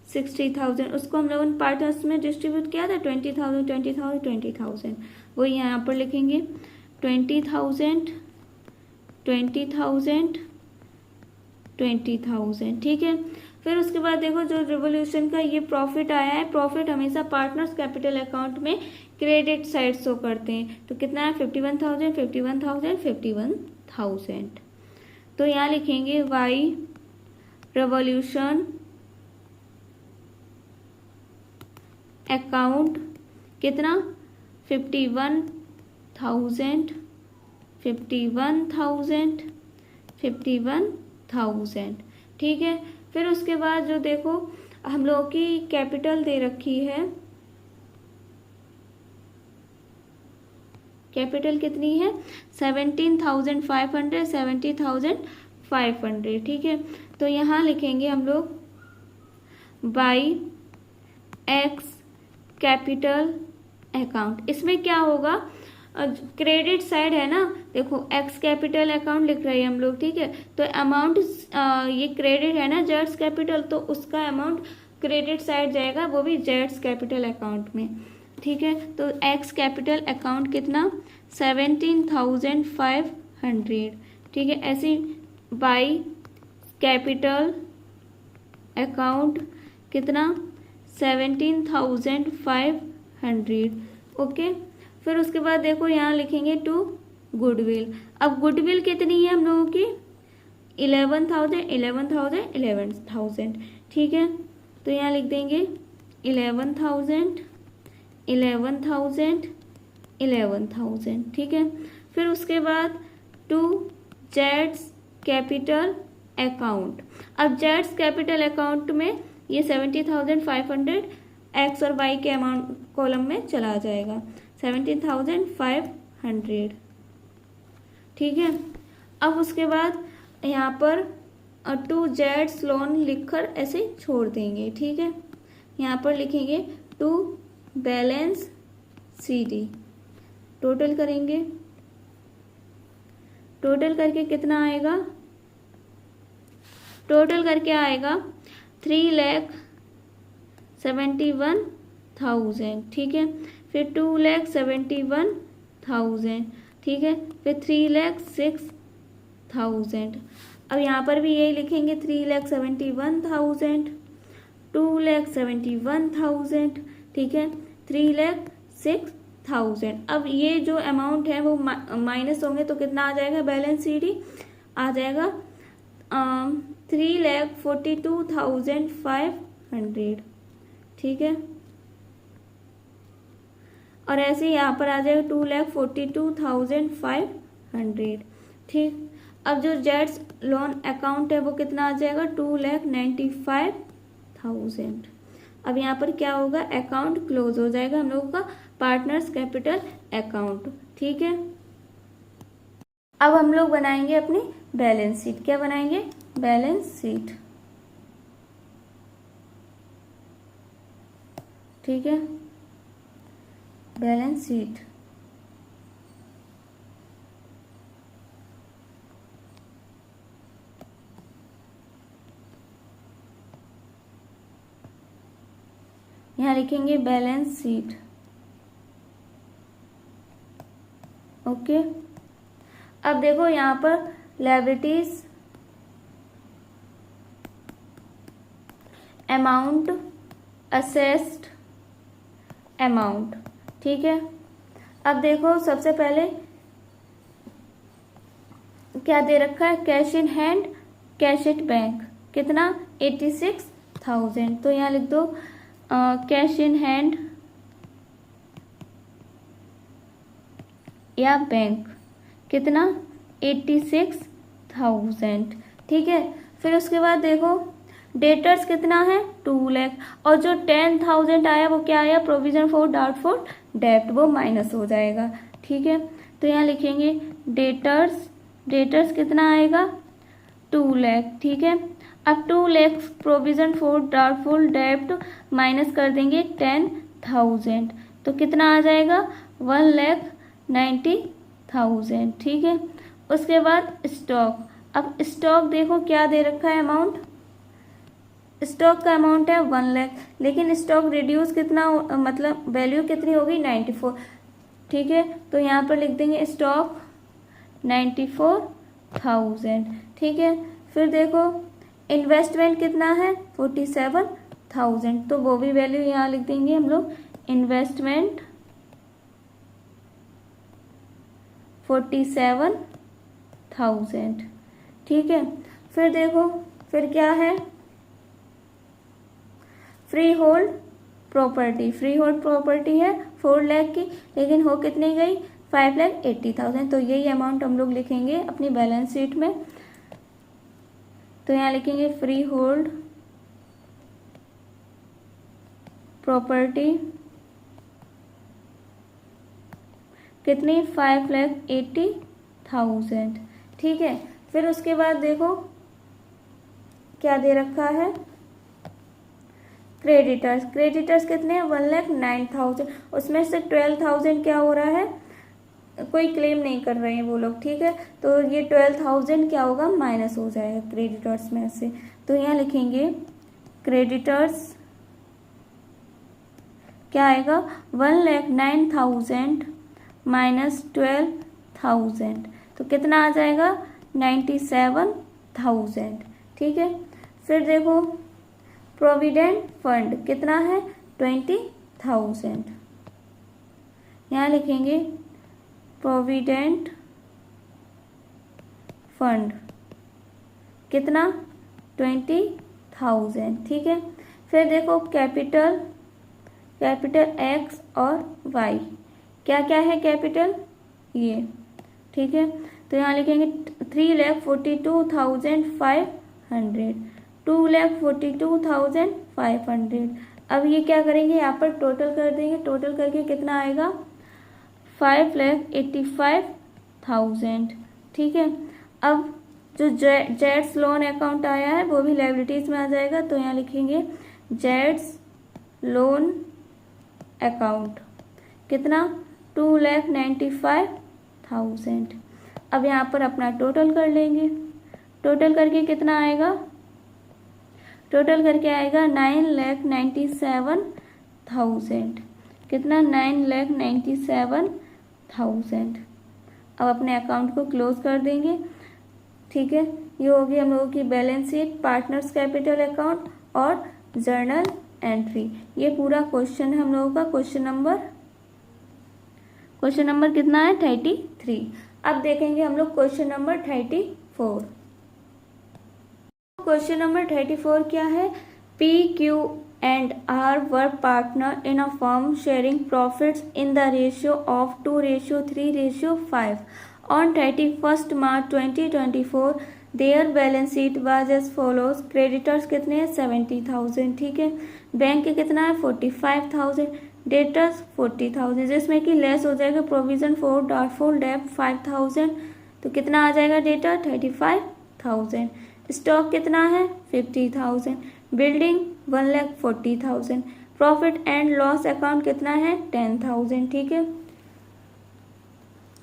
60,000, उसको हम लोगों ने पार्टनर्स में डिस्ट्रीब्यूट किया था 20,000। वो यहाँ पर लिखेंगे 20,000। ठीक है, फिर उसके बाद देखो जो रिवोल्यूशन का ये प्रॉफिट आया है, प्रॉफिट हमेशा पार्टनर्स कैपिटल अकाउंट में क्रेडिट साइड शो करते हैं। तो कितना है 51,000। तो यहाँ लिखेंगे वाई रिवोल्यूशन अकाउंट कितना 51,000। ठीक है, फिर उसके बाद जो देखो हम लोगों की कैपिटल दे रखी है, कैपिटल कितनी है 70,500। ठीक है, तो यहाँ लिखेंगे हम लोग बाई एक्स कैपिटल अकाउंट। इसमें क्या होगा, क्रेडिट साइड है ना, देखो एक्स कैपिटल अकाउंट लिख रहे हैं हम लोग। ठीक है, तो अमाउंट ये क्रेडिट है ना जेड्स कैपिटल, तो उसका अमाउंट क्रेडिट साइड जाएगा, वो भी जेड्स कैपिटल अकाउंट में। ठीक है, तो एक्स कैपिटल अकाउंट कितना 17,500। ठीक है, ऐसे बाई कैपिटल अकाउंट कितना 17,500। ओके, फिर उसके बाद देखो यहाँ लिखेंगे टू गुडविल। अब गुडविल कितनी है हम लोगों की 11,000। ठीक है, तो यहाँ लिख देंगे 11,000। ठीक है, फिर उसके बाद टू जेड्स कैपिटल अकाउंट। अब जेड्स कैपिटल अकाउंट में ये 70,500 एक्स और वाई के अमाउंट कॉलम में चला जाएगा 17,500। ठीक है, अब उसके बाद यहाँ पर टू जेट्स लोन लिखकर ऐसे छोड़ देंगे, ठीक है। यहाँ पर लिखेंगे टू बैलेंस CD, टोटल करेंगे, टोटल करके कितना आएगा, टोटल करके आएगा 3,71,000, ठीक है। फिर 2,71,000, ठीक है। फिर 3,06,000। अब यहाँ पर भी यही लिखेंगे 3,71,000, 2,71,000, ठीक है, 3,06,000। अब ये जो अमाउंट है वो माइनस होंगे तो कितना आ जाएगा, बैलेंस CD आ जाएगा 3,42,500, ठीक है। और ऐसे ही यहाँ पर आ जाएगा 2,42,500, ठीक। अब जो जेट्स लोन अकाउंट है वो कितना आ जाएगा, 2,95,000। अब यहाँ पर क्या होगा, अकाउंट क्लोज हो जाएगा हम लोगों का, पार्टनर्स कैपिटल अकाउंट, ठीक है। अब हम लोग बनाएंगे अपनी बैलेंस शीट। क्या बनाएंगे, बैलेंस शीट, ठीक है, बैलेंस शीट। यहाँ लिखेंगे बैलेंस शीट, ओके। अब देखो यहाँ पर लायबिलिटीज, अमाउंट, असेस्ड अमाउंट, ठीक है। अब देखो सबसे पहले क्या दे रखा है, cash in hand, cash at bank, कितना 86,000। तो यहाँ लिख दो कैश इन हैंड या बैंक, कितना 86,000, ठीक है। फिर उसके बाद देखो डेटर्स कितना है 2 लाख, और जो 10,000 आया वो क्या आया, प्रोविजन फॉर डाउटफुल डेब्ट, वो माइनस हो जाएगा, ठीक है। तो यहाँ लिखेंगे डेटर्स, डेटर्स कितना आएगा 2 लाख, ठीक है। अब 2 लाख प्रोविजन फॉर डाउटफुल डेब्ट माइनस कर देंगे 10,000, तो कितना आ जाएगा 1,90,000, ठीक है। उसके बाद स्टॉक, अब स्टॉक देखो क्या दे रखा है अमाउंट, स्टॉक का अमाउंट है 1 लाख, लेकिन स्टॉक रिड्यूस कितना, मतलब वैल्यू कितनी होगी 94, ठीक है। तो यहाँ पर लिख देंगे स्टॉक 94,000, ठीक है। फिर देखो इन्वेस्टमेंट कितना है 47,000, तो वो भी वैल्यू यहाँ लिख देंगे हम लोग, इन्वेस्टमेंट 47,000, ठीक है। फिर देखो फिर क्या है, free hold property, free hold property है 4 लाख की, लेकिन हो कितनी गई 5,80,000, तो यही अमाउंट हम लोग लिखेंगे अपनी बैलेंस शीट में। तो यहाँ लिखेंगे फ्री होल्ड प्रॉपर्टी कितनी 5,80,000, ठीक है। फिर उसके बाद देखो क्या दे रखा है, क्रेडिटर्स, क्रेडिटर्स कितने हैं 1,09,000, उसमें से 12,000 क्या हो रहा है, कोई क्लेम नहीं कर रहे हैं वो लोग, ठीक है। तो ये 12,000 क्या होगा, माइनस हो जाएगा क्रेडिटर्स में से। तो यहाँ लिखेंगे क्रेडिटर्स क्या आएगा 1,09,000 माइनस 12,000, तो कितना आ जाएगा 97,000, ठीक है। फिर देखो प्रोविडेंट फंड कितना है 20,000, यहाँ लिखेंगे प्रोविडेंट फंड कितना 20,000, ठीक है। फिर देखो कैपिटल, कैपिटल एक्स और वाई, क्या क्या है कैपिटल ये, ठीक है। तो यहाँ लिखेंगे 3,42,500, 2,42,500। अब ये क्या करेंगे, यहाँ पर टोटल कर देंगे, टोटल करके कितना आएगा 5,85,000, ठीक है। अब जो जेड्स लोन अकाउंट आया है वो भी लायबिलिटीज में आ जाएगा, तो यहाँ लिखेंगे जेड्स लोन अकाउंट कितना 2,95,000। अब यहाँ पर अपना टोटल कर लेंगे, टोटल करके कितना आएगा, टोटल करके आएगा 9,97,000, कितना 9,97,000। अब अपने अकाउंट को क्लोज कर देंगे। ठीक है, ये होगी हम लोगों की balance sheet, partners capital account और जर्नल एंट्री। ये पूरा क्वेश्चन है हम लोगों का। क्वेश्चन नंबर कितना है 33। अब देखेंगे हम लोग क्वेश्चन नंबर 34। क्वेश्चन नंबर 34 क्या है, P, Q and R were partner in a firm sharing profits in the ratio of 2:3:5. On 31st March 2024 their balance sheet was as follows। Creditors कितने हैं 70,000, ठीक है। बैंक के कितना है 45,000, डेटर्स 40,000, जिसमें कि लेस हो जाएगा प्रोविजन फॉर डाउटफुल डेब्ट 5,000, तो कितना आ जाएगा डेटर 35,000। स्टॉक कितना है 50,000, building 1,40,000, profit and loss account कितना है 10,000, ठीक है।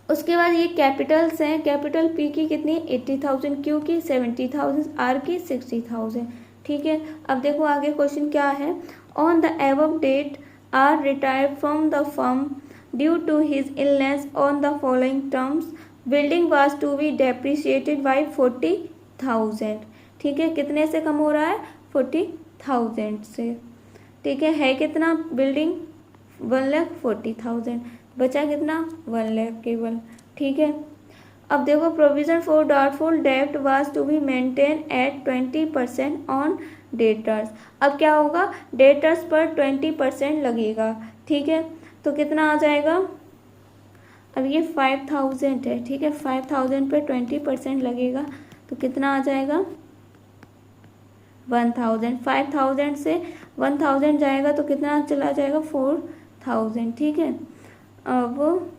उसके बाद ये कैपिटल्स हैं, कैपिटल पी की कितनी 80,000, क्यू की 70,000, आर की 60,000, ठीक है। अब देखो आगे क्वेश्चन क्या है, on the above date R retired from the firm due to his illness on the following terms, building was to be depreciated by 40,000, ठीक है। कितने से कम हो रहा है 40,000 से, ठीक है कितना बिल्डिंग 1,40,000, बचा कितना 1 लाख केवल, ठीक है। अब देखो प्रोविजन फॉर डाउटफुल डेब्ट was to be maintain at 20% on debtors. अब क्या होगा डेटर्स पर 20% लगेगा, ठीक है। तो कितना आ जाएगा, अब ये 5,000 है, ठीक है। 5,000 पे 20% लगेगा तो कितना आ जाएगा 1,000। 5,000 से 1,000 जाएगा तो कितना चला जाएगा 4,000, ठीक है। अब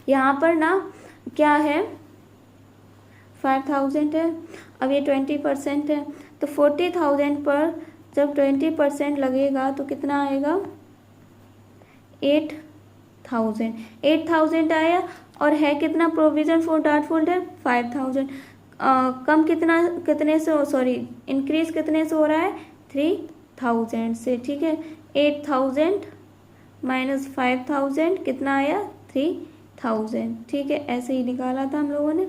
यहाँ पर ना क्या है 5,000 है, अब ये 20% है, तो 40,000 पर जब 20% लगेगा तो कितना आएगा 8,000। 8,000 आया और है कितना प्रोविजन फॉर डाउटफुल डेब्ट 5,000। कम कितने से सॉरी इंक्रीज कितने से हो रहा है 3,000 से, ठीक है। 8,000 माइनस 5,000 कितना आया 3,000, ठीक है। ऐसे ही निकाला था हम लोगों ने।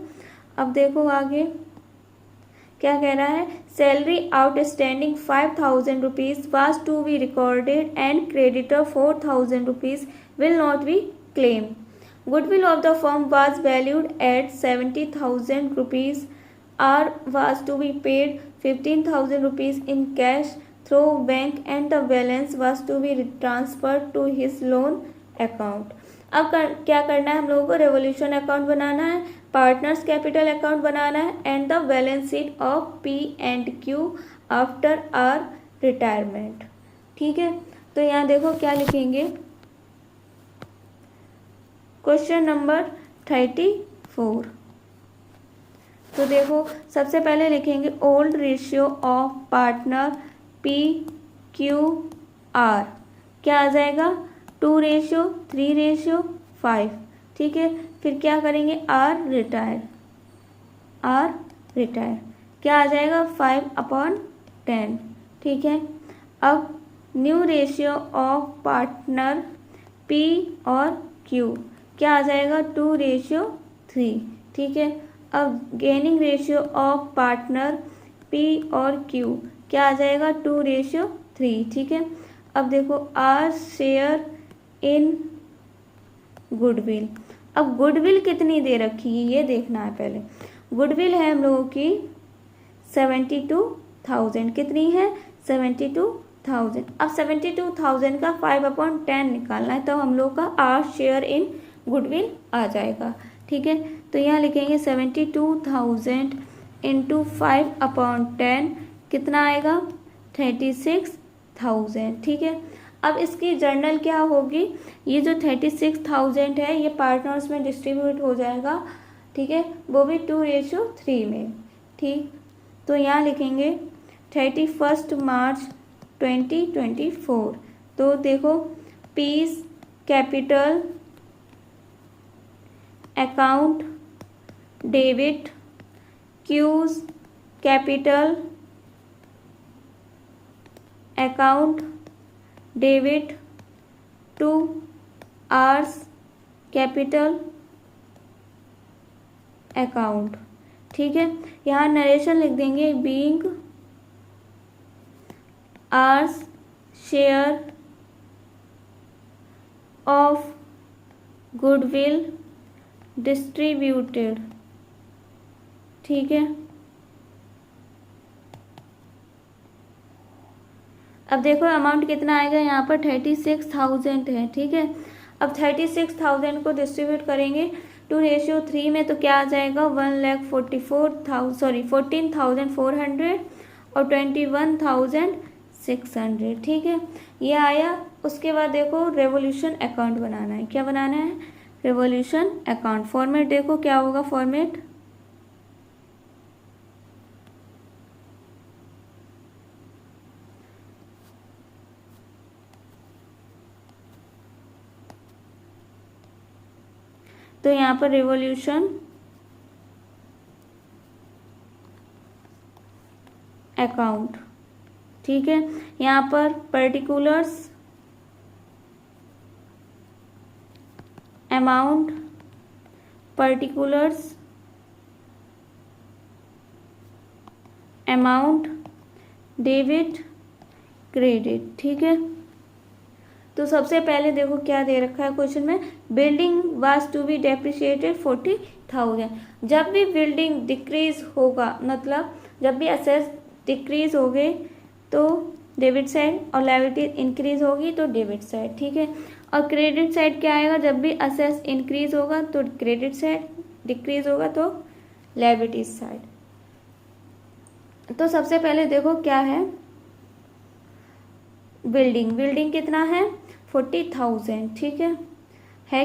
अब देखो आगे क्या कह रहा है, salary outstanding 5,000 rupees was to be recorded and creditor 4,000 rupees will not be claim. Goodwill of the firm was valued at 70,000 rupees. R was to be paid 15,000 rupees in cash through bank and the balance was to be transferred to his loan account. अब क्या करना है हम लोगों को, revolution account बनाना है, partners capital account बनाना है and the balance sheet of P and Q after R retirement, ठीक है। तो यहाँ देखो क्या लिखेंगे, क्वेश्चन नंबर 34। तो देखो सबसे पहले लिखेंगे old ratio of partner PQR, क्या आ जाएगा 2:3:5, ठीक है। फिर क्या करेंगे R रिटायर क्या आ जाएगा 5/10, ठीक है। अब new ratio of partner P और Q क्या आ जाएगा 2:3, ठीक है। अब gaining ratio of partner P और Q क्या आ जाएगा 2:3, ठीक है। अब देखो आर शेयर इन गुडविल, अब गुडविल कितनी दे रखी है ये देखना है पहले। गुडविल है हम लोगों की 72,000, कितनी है 72,000। अब 72,000 का 5/10 निकालना है, तो हम लोग का आर शेयर इन गुडविल आ जाएगा, ठीक है। तो यहाँ लिखेंगे 72,000 इंटू 5/10 कितना आएगा 36,000, ठीक है। अब इसकी जर्नल क्या होगी, ये जो 36,000 है ये पार्टनर्स में डिस्ट्रीब्यूट हो जाएगा, ठीक है, वो भी 2:3 में। ठीक, तो यहाँ लिखेंगे 31 मार्च 2024। तो देखो P's capital account debit Q's capital account debit to R's capital account. ठीक है, यहाँ नरेशन लिख देंगे being R's share of goodwill distributed. ठीक है, अब देखो अमाउंट कितना आएगा, यहाँ पर 36,000 है। ठीक है, अब 36,000 को डिस्ट्रीब्यूट करेंगे 2:3 में, तो क्या आ जाएगा 14,400 और 21,600। ठीक है, ये आया। उसके बाद देखो रेवोल्यूशन अकाउंट बनाना है। क्या बनाना है, रेवोल्यूशन अकाउंट। फॉर्मेट देखो क्या होगा, फॉर्मेट तो यहाँ पर रेवोल्यूशन अकाउंट। ठीक है, यहाँ पर particulars amount particulars amount debit credit. ठीक है, तो सबसे पहले देखो क्या दे रखा है क्वेश्चन में, building was to be depreciated 40,000। जब भी बिल्डिंग डिक्रीज होगा, मतलब जब भी असेस डिक्रीज हो गए तो डेबिट साइड, और लायबिलिटी इंक्रीज होगी तो डेबिट साइड। ठीक है, और क्रेडिट साइड क्या आएगा, जब भी असेस इंक्रीज होगा तो क्रेडिट साइड, डिक्रीज होगा तो लायबिलिटी साइड। तो सबसे पहले देखो क्या है, बिल्डिंग कितना है 40,000। ठीक है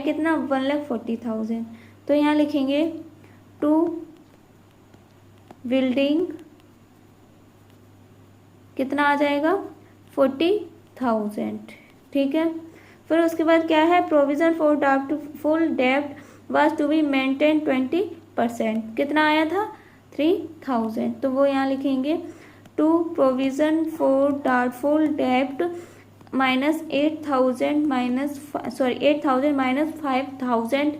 कितना 1,40,000। तो यहाँ लिखेंगे टू बिल्डिंग कितना आ जाएगा 40,000। ठीक है, फिर उसके बाद क्या है, प्रोविजन फॉर फुल डेब्ट वाज टू बी मेंटेन 20%। कितना आया था 3,000। तो वो यहाँ लिखेंगे टू प्रोविजन फॉर डाउटफुल डेब्ट -8,000 -5,000,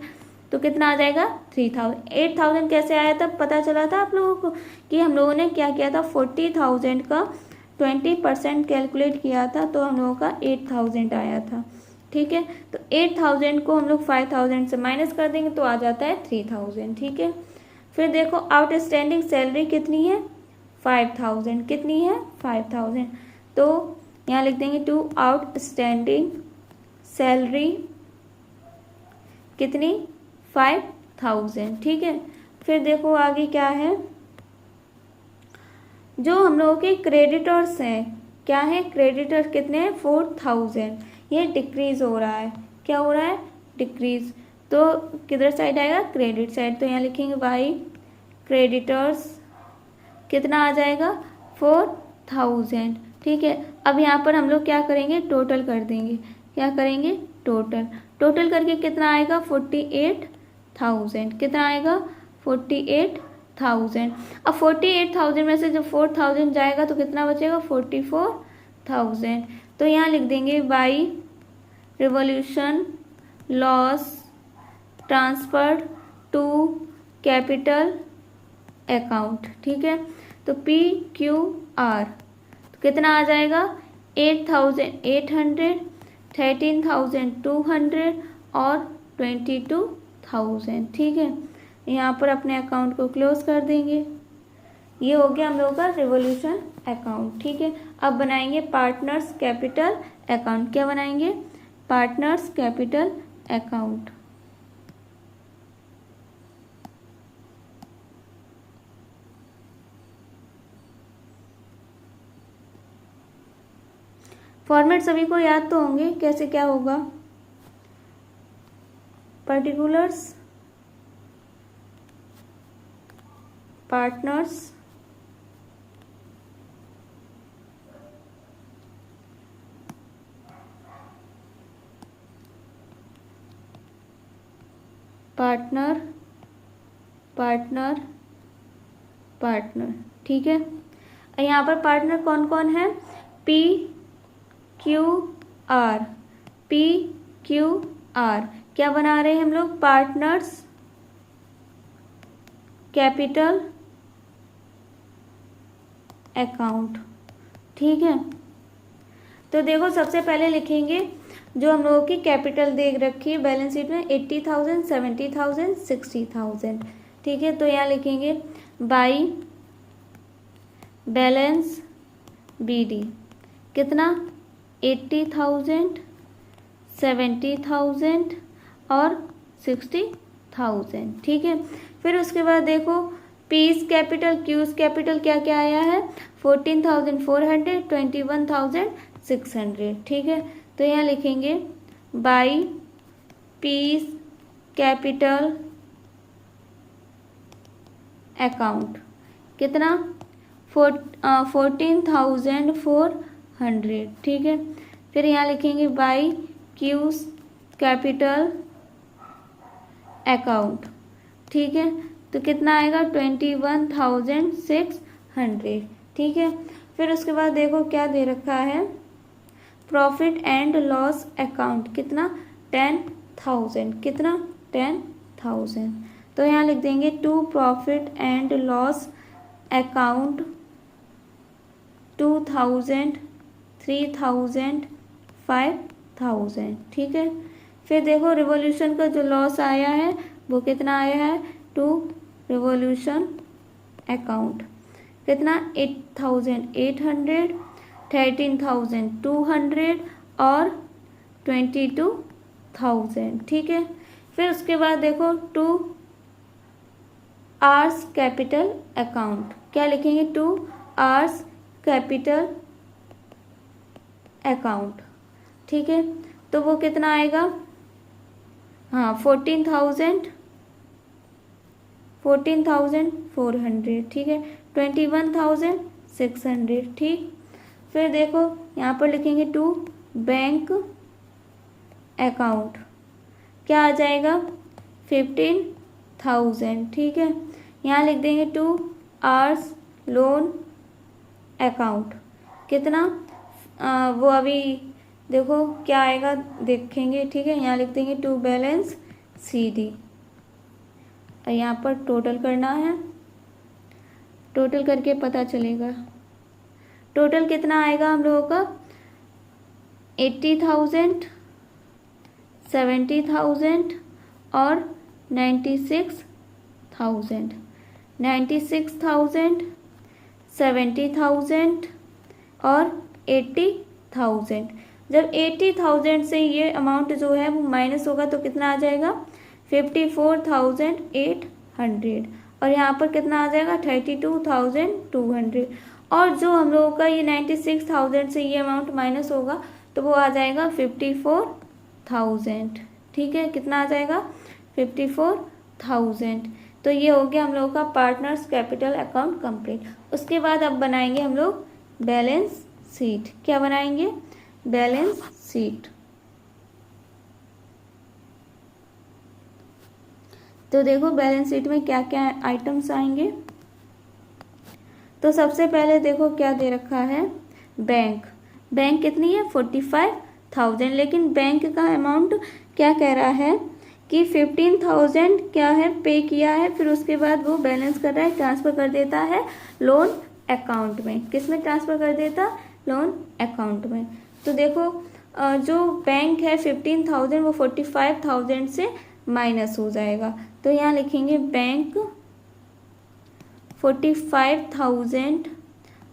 तो कितना आ जाएगा 3,000। 8,000 कैसे आया था, पता चला था आप लोगों को कि हम लोगों ने क्या किया था, 40,000 का 20% कैलकुलेट किया था, तो हम लोगों का 8,000 आया था। ठीक है, तो 8,000 को हम लोग 5,000 से माइनस कर देंगे तो आ जाता है 3,000। ठीक है, फिर देखो आउटस्टैंडिंग सैलरी कितनी है 5,000। कितनी है 5,000, तो यहाँ लिख देंगे टू आउटस्टैंडिंग सैलरी कितनी 5,000। ठीक है, फिर देखो आगे क्या है, जो हम लोगों के क्रेडिटर्स हैं, क्या है क्रेडिटर्स कितने हैं 4,000। ये डिक्रीज हो रहा है, क्या हो रहा है डिक्रीज, तो किधर साइड आएगा क्रेडिट साइड। तो यहाँ लिखेंगे वाई क्रेडिटर्स कितना आ जाएगा 4,000। ठीक है, अब यहाँ पर हम लोग क्या करेंगे, टोटल कर देंगे। क्या करेंगे, टोटल करके कितना आएगा 48,000। कितना आएगा 48,000। अब 48,000 में से जब 4,000 जाएगा तो कितना बचेगा 44,000। तो यहाँ लिख देंगे by revaluation loss transferred to capital account. ठीक है, तो PQR तो कितना आ जाएगा 8,800, 13,200 और 22,000। ठीक है, यहाँ पर अपने अकाउंट को क्लोज कर देंगे। ये हो गया हम लोगों का रिवॉल्यूशन अकाउंट। ठीक है, अब बनाएंगे पार्टनर्स कैपिटल अकाउंट। क्या बनाएंगे, पार्टनर्स कैपिटल अकाउंट। फॉर्मेट सभी को याद तो होंगे, कैसे क्या होगा। Particulars, partners, partner, partner, partner, ठीक है। यहाँ पर पार्टनर कौन कौन है, P Q R, P Q R, क्या बना रहे हैं हम लोग, पार्टनर्स कैपिटल अकाउंट, ठीक है। तो देखो सबसे पहले लिखेंगे जो हम लोगों की कैपिटल दे रखी है बैलेंस शीट में 80,000, 70,000, 60,000, ठीक है। तो यहाँ लिखेंगे बाई बैलेंस बीडी कितना 80,000, 70,000 और 60,000, ठीक है। फिर उसके बाद देखो पीस कैपिटल क्यूज कैपिटल क्या क्या आया है 14,400, 21,600, ठीक है। तो यहाँ लिखेंगे बाई पीस कैपिटल अकाउंट कितना 14,400, ठीक है। फिर यहाँ लिखेंगे बाई क्यूज कैपिटल अकाउंट, ठीक है। तो कितना आएगा 21,600, ठीक है। फिर उसके बाद देखो क्या दे रखा है प्रॉफिट एंड लॉस अकाउंट कितना 10,000, कितना 10,000। तो यहाँ लिख देंगे to profit and loss account 2,000, 3,000, 5,000, ठीक है। फिर देखो रिवॉल्यूशन का जो लॉस आया है वो कितना आया है टू रिवॉल्यूशन अकाउंट कितना 8,800, 13,200 और 22,000, ठीक है। फिर उसके बाद देखो टू आर्स कैपिटल अकाउंट क्या लिखेंगे टू आर्स कैपिटल अकाउंट, ठीक है। तो वो कितना आएगा 14,400, ठीक है। 21,600, ठीक। फिर देखो यहाँ पर लिखेंगे टू बैंक अकाउंट क्या आ जाएगा 15,000, ठीक है। यहाँ लिख देंगे टू आर्स लोन अकाउंट कितना वो अभी देखो क्या आएगा देखेंगे, ठीक है। यहाँ लिख देंगे टू बैलेंस सीडी और यहाँ पर टोटल करना है, टोटल करके पता चलेगा टोटल कितना आएगा हम लोगों का 80,000, 70,000 और 96,000, 96,000, 70,000 और 80,000। जब 80,000 से ये अमाउंट जो है वो माइनस होगा तो कितना आ जाएगा 54,800 और यहाँ पर कितना आ जाएगा 32,200 और जो हम लोगों का ये 96,000 से ये अमाउंट माइनस होगा तो वो आ जाएगा 54,000, ठीक है। कितना आ जाएगा 54,000। तो ये हो गया हम लोगों का पार्टनर्स कैपिटल अकाउंट कंप्लीट। उसके बाद अब बनाएंगे हम लोग बैलेंस शीट। क्या बनाएंगे बैलेंस शीट। तो देखो बैलेंस शीट में क्या क्या आइटम्स आएंगे। तो सबसे पहले देखो क्या दे रखा है बैंक। बैंक कितनी है 45,000 लेकिन बैंक का अमाउंट क्या कह रहा है कि 15,000 क्या है पे किया है, फिर उसके बाद वो बैलेंस कर रहा है ट्रांसफ़र कर देता है लोन अकाउंट में। किस में ट्रांसफ़र कर देता लोन अकाउंट में। तो देखो जो बैंक है 15,000 वो 45,000 से माइनस हो जाएगा। तो यहाँ लिखेंगे बैंक 45,000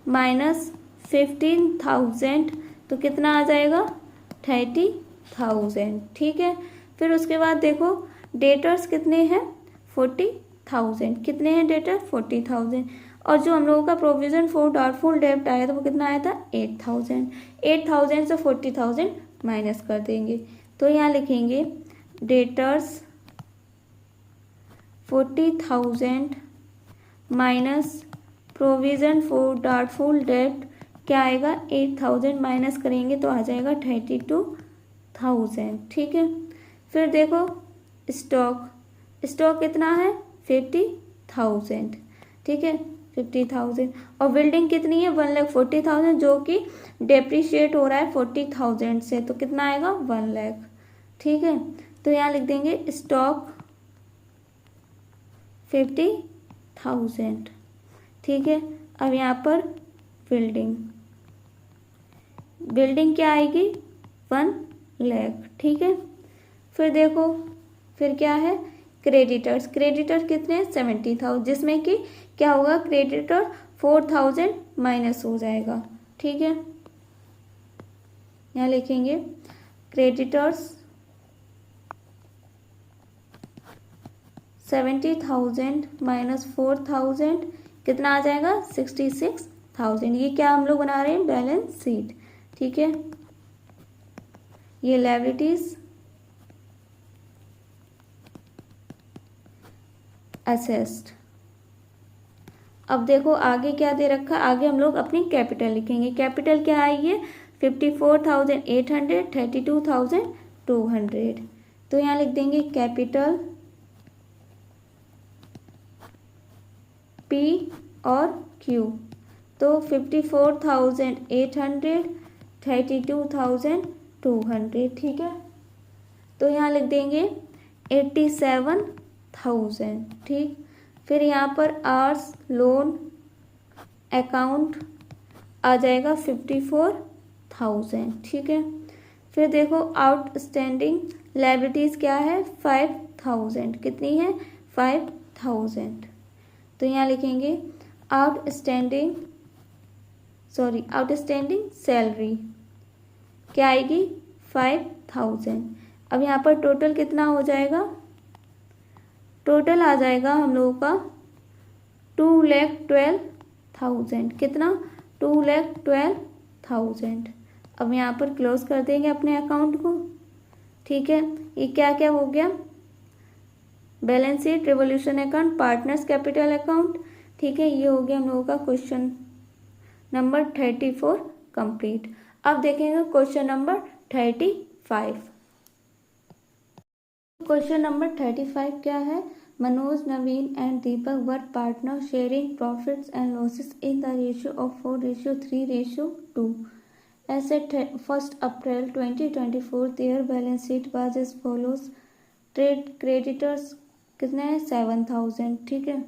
माइनस 15,000 तो कितना आ जाएगा 30,000, ठीक है। फिर उसके बाद देखो डेटर्स कितने हैं 40,000, कितने हैं डेटर 40,000 और जो हम लोगों का प्रोविजन फॉर डाउटफुल डेब्ट आया था वो कितना आया था 8,000। 8,000 से 40,000 माइनस कर देंगे, तो यहाँ लिखेंगे debtors 40,000 minus provision for doubtful डेब्ट क्या आएगा 8,000 माइनस करेंगे तो आ जाएगा 32,000। ठीक है, फिर देखो स्टॉक कितना है 50,000। ठीक है 50,000, और बिल्डिंग कितनी है 1,40,000 जो कि डेप्रिशिएट हो रहा है 40,000 से, तो कितना आएगा 1,00,000। ठीक है, तो यहाँ लिख देंगे स्टॉक 50,000। ठीक है, अब यहाँ पर बिल्डिंग क्या आएगी 1,00,000। ठीक है, फिर देखो फिर क्या है क्रेडिटर्स कितने हैं 70,000, जिसमें कि क्या होगा क्रेडिटर 4,000 माइनस हो जाएगा। ठीक है, यहाँ लिखेंगे क्रेडिटर्स 70,000 माइनस 4,000 कितना आ जाएगा 66,000। ये क्या हम लोग बना रहे हैं बैलेंस शीट। ठीक है, ये लायबिलिटीज असेस्ड। अब देखो आगे क्या दे रखा है, आगे हम लोग अपनी कैपिटल लिखेंगे। कैपिटल क्या आई है 54,800, 32,200। तो यहाँ लिख देंगे कैपिटल पी और क्यू, तो 54,800, 32,200। ठीक है, तो यहाँ लिख देंगे 87,000। ठीक, फिर यहाँ पर आर्स लोन अकाउंट आ जाएगा 54,000। ठीक है, फिर देखो आउटस्टैंडिंग लायबिलिटीज क्या है 5,000। कितनी है 5,000, तो यहाँ लिखेंगे आउटस्टैंडिंग सैलरी क्या आएगी 5,000। अब यहाँ पर टोटल कितना हो जाएगा, टोटल आ जाएगा हम लोगों का 2,12,000। कितना 2,12,000। अब यहाँ पर क्लोज कर देंगे अपने अकाउंट को। ठीक है, ये क्या क्या हो गया balance sheet, revolution account, partners capital account. ठीक है, ये हो गया हम लोगों का क्वेश्चन नंबर 34 कंप्लीट। अब देखेंगे क्वेश्चन नंबर 35। क्वेश्चन नंबर 35 क्या है, Manoj, Naveen and Deepak were partner sharing profits and losses in the ratio of 4:3:2। As at 1st April 2024 their balance sheet was as follows। Trade creditors कितने हैं 7,000। ठीक है,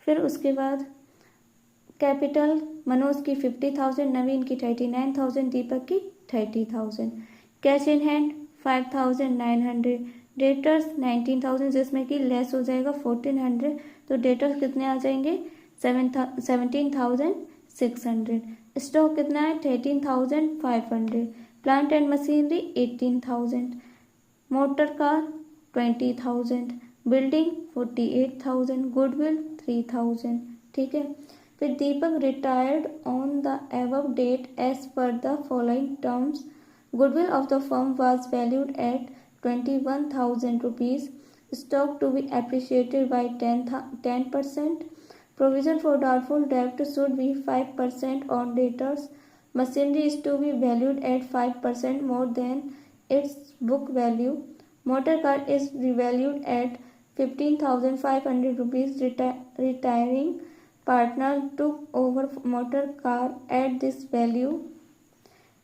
फिर उसके बाद कैपिटल मनोज की 50,000, नवीन की 39,000, दीपक की 30,000। Cash in hand 5,900। डेटर्स 19,000 जिसमें कि लेस हो जाएगा 1,400, तो डेटर्स कितने आ जाएंगे 17,600। स्टॉक कितना है 13,500। Plant and machinery 18,000। Motor car 20,000। Building 48,000। Goodwill 3,000। ठीक है, फिर Deepak retired on the above date as per the following terms. Goodwill of the firm was valued at 21,000 rupees। Stock to be appreciated by 10%। Provision for doubtful debt should be 5% on debtors। Machinery is to be valued at 5% more than its book value। Motor car is revalued at 15,500 rupees। Retiring partner took over motor car at this value।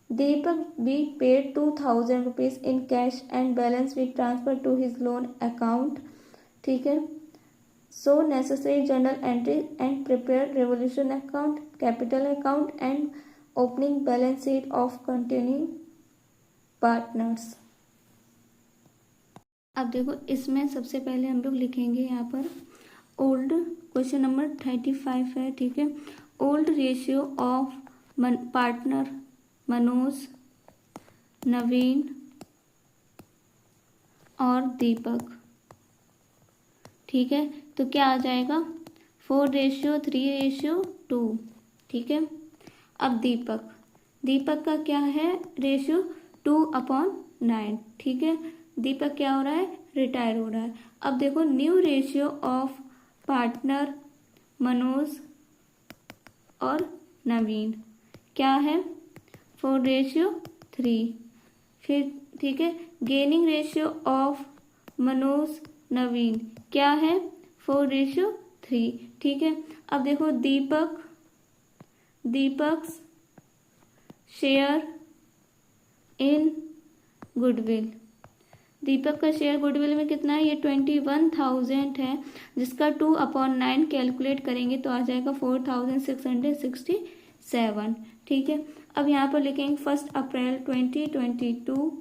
Deepak be paid 2,000 rupees in cash and balance be transferred to his loan account। ठीक है, so necessary journal entry and prepare revolution account, capital account and opening balance sheet of continuing partners। अब देखो इसमें सबसे पहले हम लोग लिखेंगे यहाँ पर ओल्ड, क्वेश्चन नंबर 35 है। ठीक है, old ratio of partner Manoj, Naveen और दीपक। ठीक है, तो क्या आ जाएगा 4:3:2। ठीक है। अब दीपक का क्या है रेशियो 2/9। ठीक है। दीपक क्या हो रहा है, रिटायर हो रहा है। अब देखो new ratio of partner Manoj और नवीन क्या है, 4:3। फिर ठीक है, गेनिंग रेशियो ऑफ मनोज नवीन क्या है, 4:3। ठीक है। अब देखो दीपक शेयर इन गुडविल। दीपक का शेयर गुडविल में कितना है, ये 21,000 है, जिसका 2/9 कैलकुलेट करेंगे तो आ जाएगा 4,667। ठीक है। अब यहाँ पर लिखेंगे 1 अप्रैल 2022,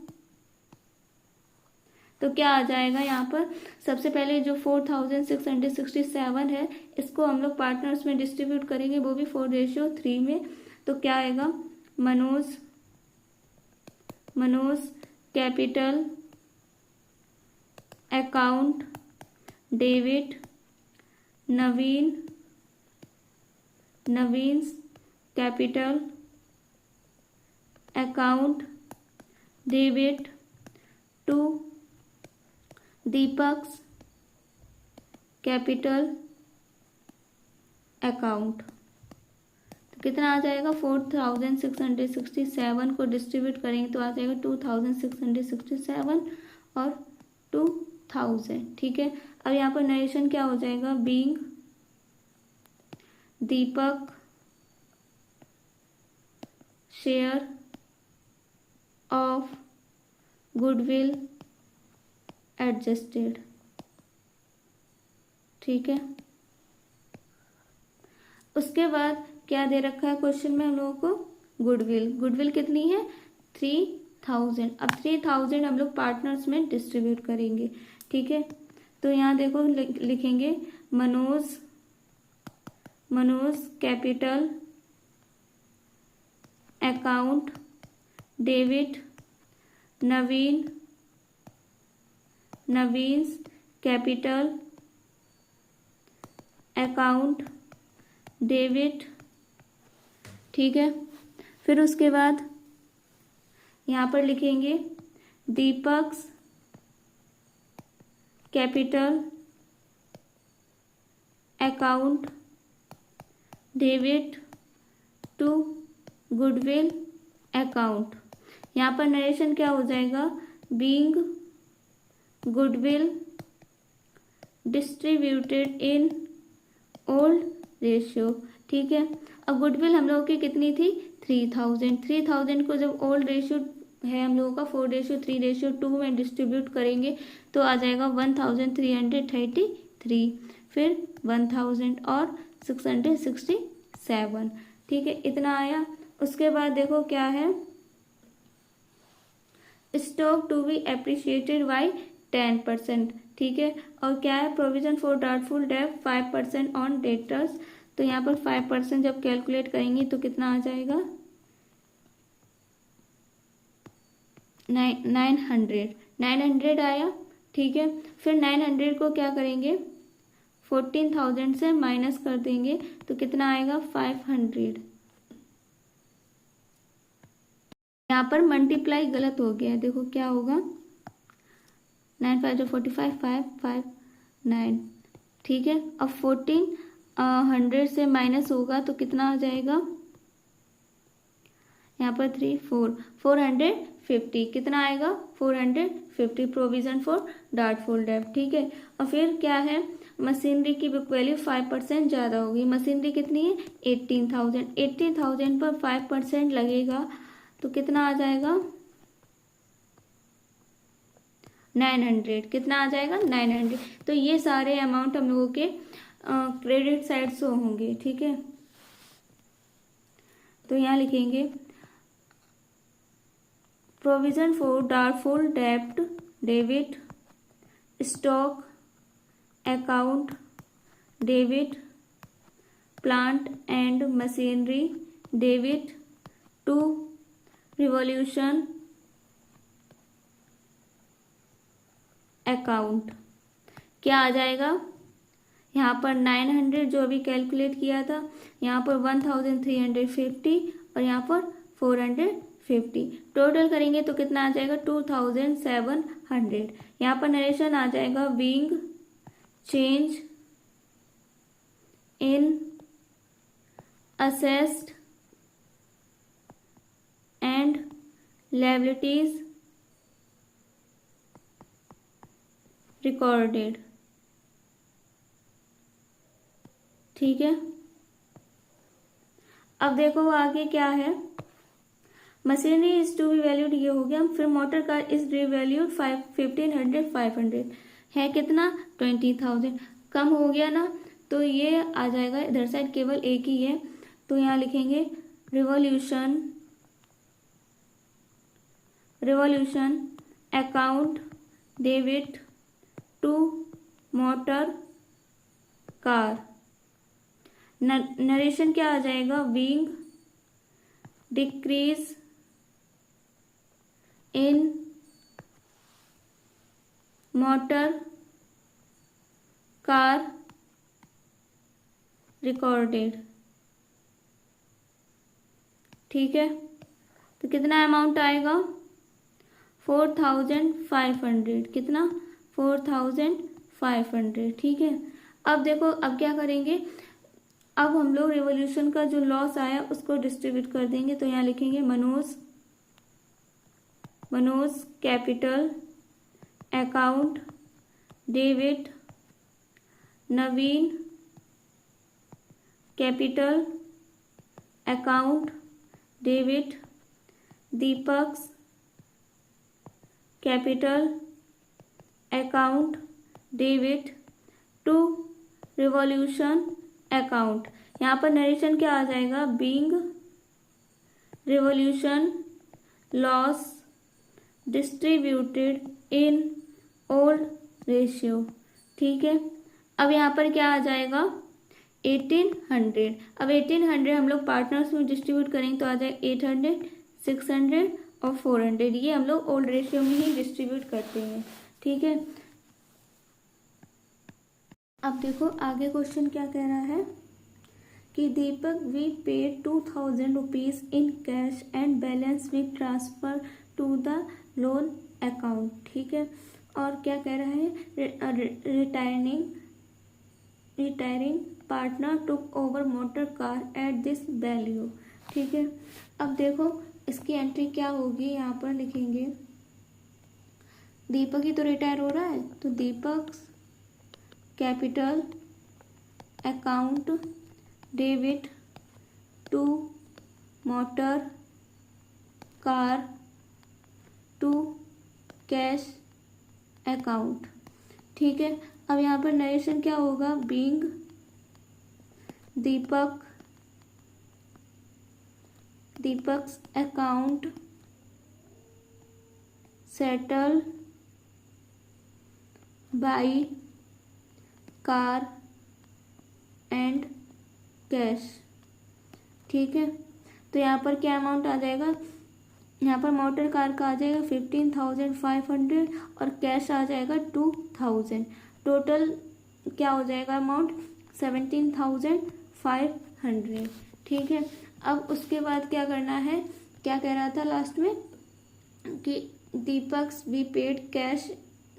तो क्या आ जाएगा यहाँ पर, सबसे पहले जो 4,667 है इसको हम लोग पार्टनर्स में डिस्ट्रीब्यूट करेंगे, वो भी 4:3 में। तो क्या आएगा, Manoj capital account debit, Naveen capital account debit to Deepak capital account. तो कितना आ जाएगा, 4,667 को डिस्ट्रीब्यूट करेंगे तो आ जाएगा 2,667 और 2,000। ठीक है। अब यहाँ पर नरेशन क्या हो जाएगा, being Deepak share of goodwill adjusted. ठीक है। उसके बाद क्या दे रखा है क्वेश्चन में हम लोगों को, गुडविल कितनी है, 3,000। अब 3,000 हम लोग पार्टनर्स में डिस्ट्रीब्यूट करेंगे। ठीक है। तो यहाँ देखो लिखेंगे Manoj capital account debit, Naveen capital account debit. ठीक है। फिर उसके बाद यहाँ पर लिखेंगे Deepak capital account debit to goodwill account. यहाँ पर नरेशन क्या हो जाएगा, being goodwill distributed in old ratio. ठीक है। अब गुडविल हम लोगों की कितनी थी, 3,000 को जब ओल्ड रेशियो है हम लोगों का 4:3:2 में डिस्ट्रीब्यूट करेंगे तो आ जाएगा 1,333, फिर 1,000 और 667। ठीक है, इतना आया। उसके बाद देखो क्या है, stock to be appreciated by 10%। ठीक है। और क्या है, provision for doubtful debt 5% on debtors. तो यहाँ पर 5% जब कैलकुलेट करेंगे तो कितना आ जाएगा, 900 आया। ठीक है। फिर 900 को क्या करेंगे, 14,000 से माइनस कर देंगे तो कितना आएगा, 500। यहाँ पर मल्टीप्लाई गलत हो गया है, देखो क्या होगा, 9 5 45, 5 5 9। ठीक है। अब 1400 से माइनस होगा तो कितना आ जाएगा, यहाँ पर 3 4 450, कितना आएगा, 450, प्रोविजन फॉर डाउटफुल डेट। ठीक है। और फिर क्या है, मशीनरी की बुक वैल्यू 5% ज़्यादा होगी। मशीनरी कितनी है, 18,000 पर 5% लगेगा तो कितना आ जाएगा, 900। कितना आ जाएगा, 900। तो ये सारे अमाउंट हम लोगों के क्रेडिट साइड से होंगे। ठीक है। तो यहाँ लिखेंगे प्रोविजन फॉर डाउटफुल डेब्ट debit, stock account debit, plant and machinery debit to revaluation account. क्या आ जाएगा, यहाँ पर 900 जो अभी कैलकुलेट किया था, यहाँ पर 1350 और यहाँ पर 450। टोटल करेंगे तो कितना आ जाएगा 2700। यहाँ पर नरेशन आ जाएगा being change in assets and liabilities recorded। ठीक है, अब देखो आगे क्या है। Machinery is to be valued, ये हो गया। फिर मोटर कार इज रिवैल्यूड 1500 500 है कितना 20,000। कम हो गया ना, तो ये आ जाएगा इधर साइड, केवल एक ही है तो यहाँ लिखेंगे revaluation account debit to motor car. Narration क्या आ जाएगा being decrease in motor car recorded. ठीक है, तो कितना अमाउंट आएगा 4500। कितना 4500। ठीक है, अब देखो अब क्या करेंगे। अब हम लोग रिवॉल्यूशन का जो लॉस आया उसको डिस्ट्रीब्यूट कर देंगे। तो यहाँ लिखेंगे Manoj capital account debit Naveen capital account debit Deepak capital account debit to revaluation account. यहाँ पर नरेशन क्या आ जाएगा being revaluation loss distributed in old ratio. ठीक है, अब यहाँ पर क्या आ जाएगा 1800। अब 1800 हम लोग पार्टनर्स में डिस्ट्रीब्यूट करेंगे तो आ जाएगा 800 600 और 400। ये हम लोग ओल्ड रेशियो में ही डिस्ट्रीब्यूट करते हैं। ठीक है, अब देखो आगे क्वेश्चन क्या कह रहा है कि Deepak we paid 2000 rupees in cash and balance we transfer to the loan account. ठीक है, और क्या कह रहा है retiring partner took over motor car at this value. ठीक है, अब देखो इसकी एंट्री क्या होगी, यहाँ पर लिखेंगे दीपक ही तो रिटायर हो रहा है तो Deepak capital account debit to motor car to cash account. ठीक है, अब यहाँ पर नरेशन क्या होगा being Deepak's account settle by car and cash. ठीक है, तो यहाँ पर क्या अमाउंट आ जाएगा, यहाँ पर मोटर कार का आ जाएगा 15,500 और कैश आ जाएगा 2000। टोटल क्या हो जाएगा अमाउंट 17,500। ठीक है, अब उसके बाद क्या करना है, क्या कह रहा था लास्ट में कि Deepak we paid cash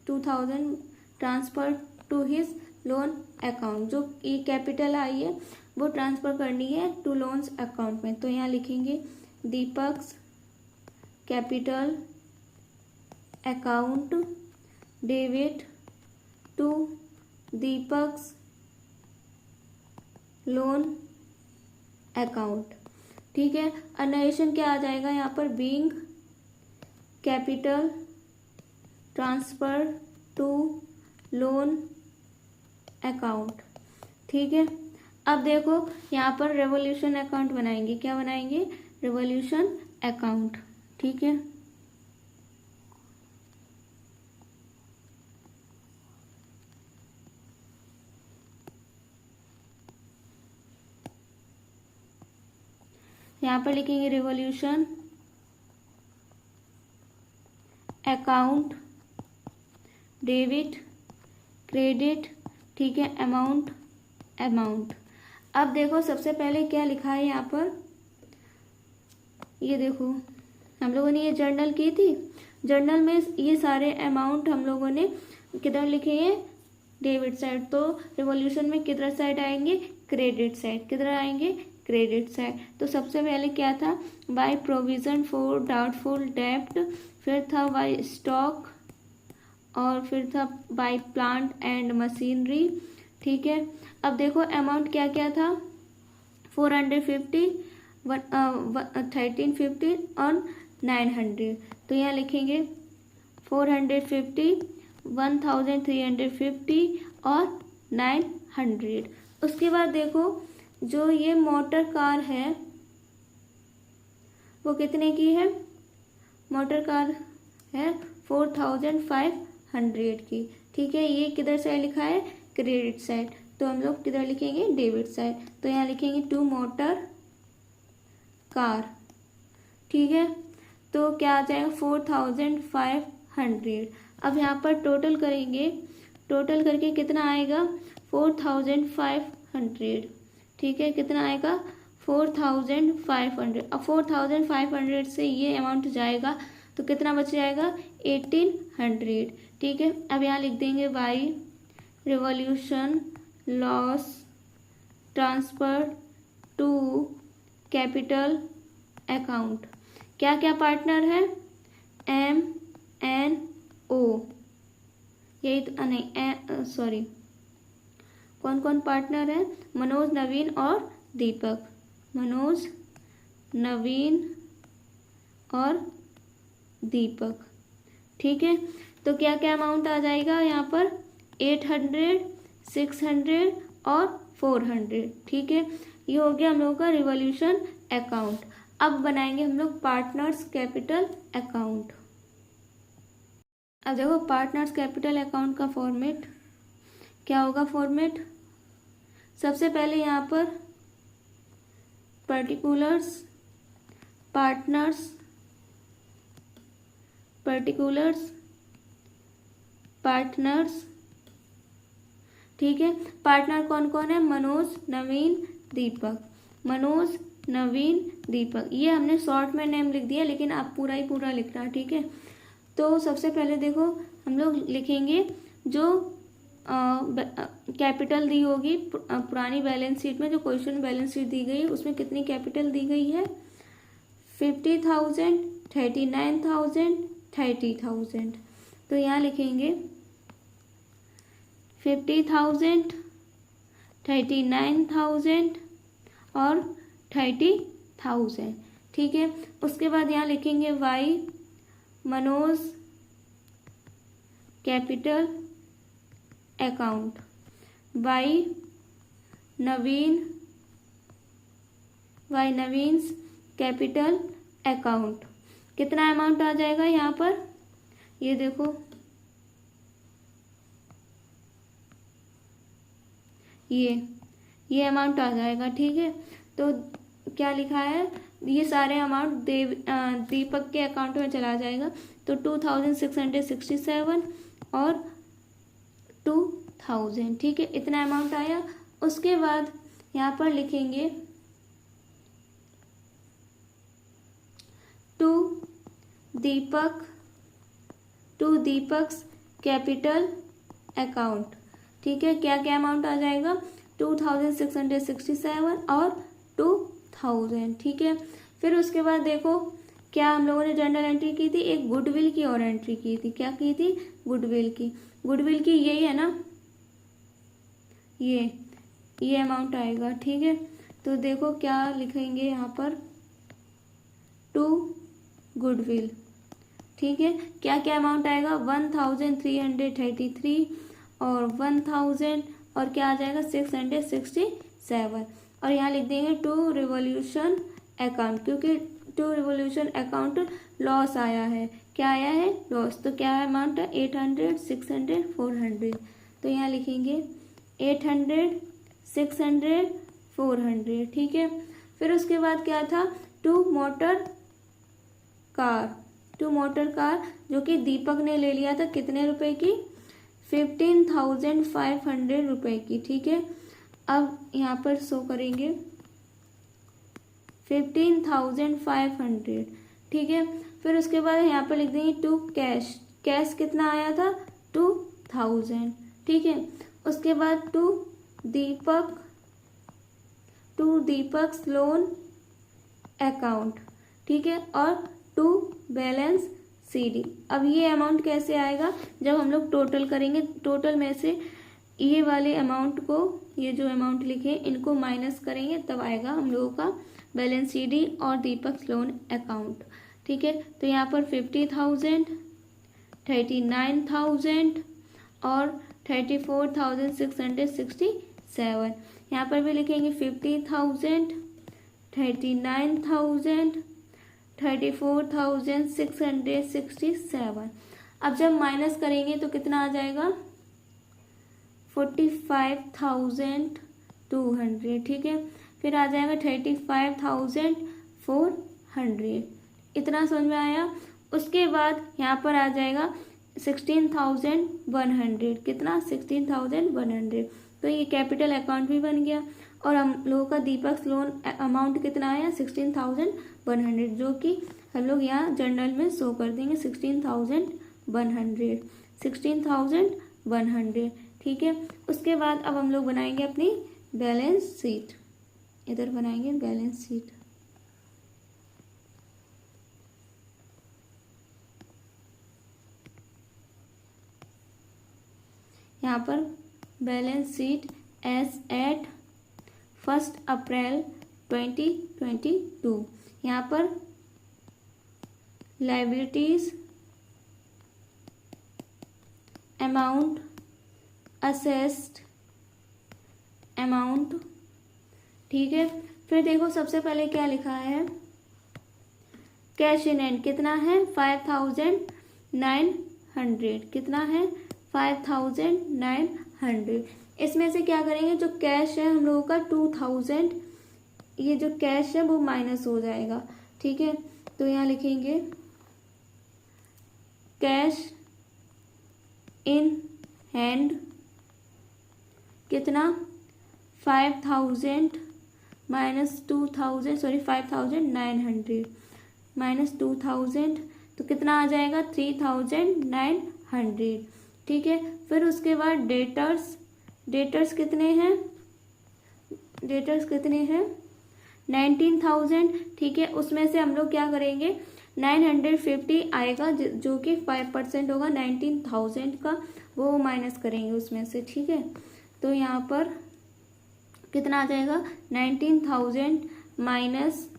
2000 transfer to his loan account. जो ये कैपिटल आई है वो ट्रांसफर करनी है टू लोन्स अकाउंट में। तो यहाँ लिखेंगे Deepak capital account debit to Deepak loan account. ठीक है, नरेशन क्या आ जाएगा यहाँ पर being capital transfer to loan account. ठीक है, अब देखो यहाँ पर रेवोल्यूशन अकाउंट बनाएंगे। क्या बनाएंगे रेवोल्यूशन अकाउंट। ठीक है, यहाँ पर लिखेंगे रिवॉल्यूशन अकाउंट डेबिट क्रेडिट। ठीक है, अमाउंट अमाउंट। अब देखो सबसे पहले क्या लिखा है यहाँ पर, ये देखो हम लोगों ने ये जर्नल की थी, जर्नल में ये सारे अमाउंट हम लोगों ने किधर लिखे हैं, डेबिट साइड। तो रिवॉल्यूशन में किधर साइड आएंगे, क्रेडिट साइड। किधर आएंगे, क्रेडिट साइड। तो सबसे पहले क्या था, बाय प्रोविजन फॉर डाउटफुल डेब्ट, फिर था बाय स्टॉक, और फिर था बाय प्लांट एंड मशीनरी। ठीक है, अब देखो अमाउंट क्या क्या था, 450, 1350 और 900। तो यहाँ लिखेंगे 450, 1350 और 900। उसके बाद देखो जो ये मोटर कार है वो कितने की है, मोटर कार है 4500 की। ठीक है, ये किधर साइड लिखा है, क्रेडिट साइड। तो हम लोग किधर लिखेंगे, डेबिट साइड। तो यहाँ लिखेंगे टू मोटर कार। ठीक है, तो क्या आ जाएगा 4500। अब यहाँ पर टोटल करेंगे, टोटल करके कितना आएगा 4500। ठीक है, कितना आएगा 4500। अब 4500 से ये अमाउंट जाएगा तो कितना बच जाएगा 1800। ठीक है, अब यहाँ लिख देंगे by revaluation loss transfer to capital account. क्या क्या पार्टनर है, MNO, यही तो नहीं सॉरी, कौन कौन पार्टनर है, मनोज, नवीन और दीपक। मनोज, नवीन और दीपक। ठीक है, तो क्या क्या अमाउंट आ जाएगा यहाँ पर, 800, 600 और 400। ठीक है, ये हो गया हम लोगों का रिवॉल्यूशन अकाउंट। अब बनाएंगे हम लोग पार्टनर्स कैपिटल अकाउंट। अब देखो पार्टनर्स कैपिटल अकाउंट का फॉर्मेट क्या होगा, फॉर्मेट सबसे पहले यहाँ पर पर्टिकुलर्स, पार्टनर्स, पर्टिकुलर्स, पार्टनर्स। ठीक है, पार्टनर कौन कौन है, मनोज, नवीन, दीपक। मनोज, नवीन, दीपक, ये हमने शॉर्ट में नेम लिख दिया, लेकिन आप पूरा ही पूरा लिखना। ठीक है, तो सबसे पहले देखो हम लोग लिखेंगे जो कैपिटल दी होगी पुरानी बैलेंस शीट में, जो क्वेश्चन बैलेंस शीट दी गई है उसमें कितनी कैपिटल दी गई है, 50,000, 39,000, 30,000। तो यहाँ लिखेंगे 50,000, 39,000 और 30,000। ठीक है, उसके बाद यहाँ लिखेंगे by Manoj capital account, by Naveen, by Naveen's capital account. कितना अमाउंट आ जाएगा यहाँ पर, ये देखो ये अमाउंट आ जाएगा। ठीक है, तो क्या लिखा है, ये सारे अमाउंट दीपक के अकाउंट में चला जाएगा। तो 2667 और 2000। ठीक है, इतना अमाउंट आया। उसके बाद यहाँ पर लिखेंगे टू दीपक्स कैपिटल अकाउंट। ठीक है, क्या क्या अमाउंट आ जाएगा, 2667 और 2000। ठीक है, फिर उसके बाद देखो क्या हम लोगों ने जर्नल एंट्री की थी, एक गुडविल की और एंट्री की थी। क्या की थी, गुडविल की। गुडविल की यही है ना, ये अमाउंट आएगा। ठीक है, तो देखो क्या लिखेंगे यहाँ पर, टू गुडविल। ठीक है, क्या क्या अमाउंट आएगा, 1333 और 1000 और क्या आ जाएगा 667। और यहाँ लिख देंगे टू रिवॉल्यूशन अकाउंट, क्योंकि टू रिवॉल्यूशन अकाउंट लॉस आया है। क्या आया है, लॉस। तो क्या अमाउंट है, 800, 600, 400। तो यहाँ लिखेंगे 800, 600, 400। ठीक है, फिर उसके बाद क्या था, टू मोटर कार जो कि दीपक ने ले लिया था, कितने रुपए की, 15,500 रुपए की। ठीक है, अब यहाँ पर शो करेंगे 15,500, ठीक है। फिर उसके बाद यहाँ पर लिख देंगे टू कैश, कैश कितना आया था 2,000, ठीक है। उसके बाद टू दीपक लोन अकाउंट, ठीक है, और टू बैलेंस CD। अब ये अमाउंट कैसे आएगा, जब हम लोग टोटल करेंगे, टोटल में से ये वाले अमाउंट को, ये जो अमाउंट लिखे इनको माइनस करेंगे, तब आएगा हम लोगों का बैलेंस CD और दीपक लोन अकाउंट, ठीक है। तो यहाँ पर 50,000, 39,000 और 34,667। यहाँ पर भी लिखेंगे 50,000, 39,000, 34,667। अब जब माइनस करेंगे तो कितना आ जाएगा 45,200, ठीक है। फिर आ जाएगा 35,400, इतना समझ में आया। उसके बाद यहाँ पर आ जाएगा 16,100, कितना 16,100। तो ये कैपिटल अकाउंट भी बन गया और हम लोगों का दीपक लोन अमाउंट कितना आया 16,100, जो कि हम लोग यहाँ जर्नल में शो कर देंगे 16,100, ठीक है। उसके बाद अब हम लोग बनाएंगे अपनी बैलेंस शीट, इधर बनाएंगे बैलेंस शीट। यहाँ पर बैलेंस शीट एज एट 1 अप्रैल 2022। यहाँ पर लायबिलिटीज, अमाउंट, असेस्ड अमाउंट, ठीक है। फिर देखो सबसे पहले क्या लिखा है, कैश इन हैंड कितना है 5,900, कितना है 5,900। इसमें से क्या करेंगे, जो कैश है हम लोगों का 2,000, ये जो कैश है वो माइनस हो जाएगा, ठीक है। तो यहाँ लिखेंगे कैश इन हैंड कितना 5,000 माइनस 2,000, सॉरी 5,900 माइनस 2,000, तो कितना आ जाएगा 3,900, ठीक है। फिर उसके बाद डेटर्स कितने हैं, 19,000, ठीक है। उसमें से हम लोग क्या करेंगे 950 आएगा, जो कि 5% होगा 19,000 का, वो माइनस करेंगे उसमें से, ठीक है। तो यहाँ पर कितना आ जाएगा 19,000 माइनस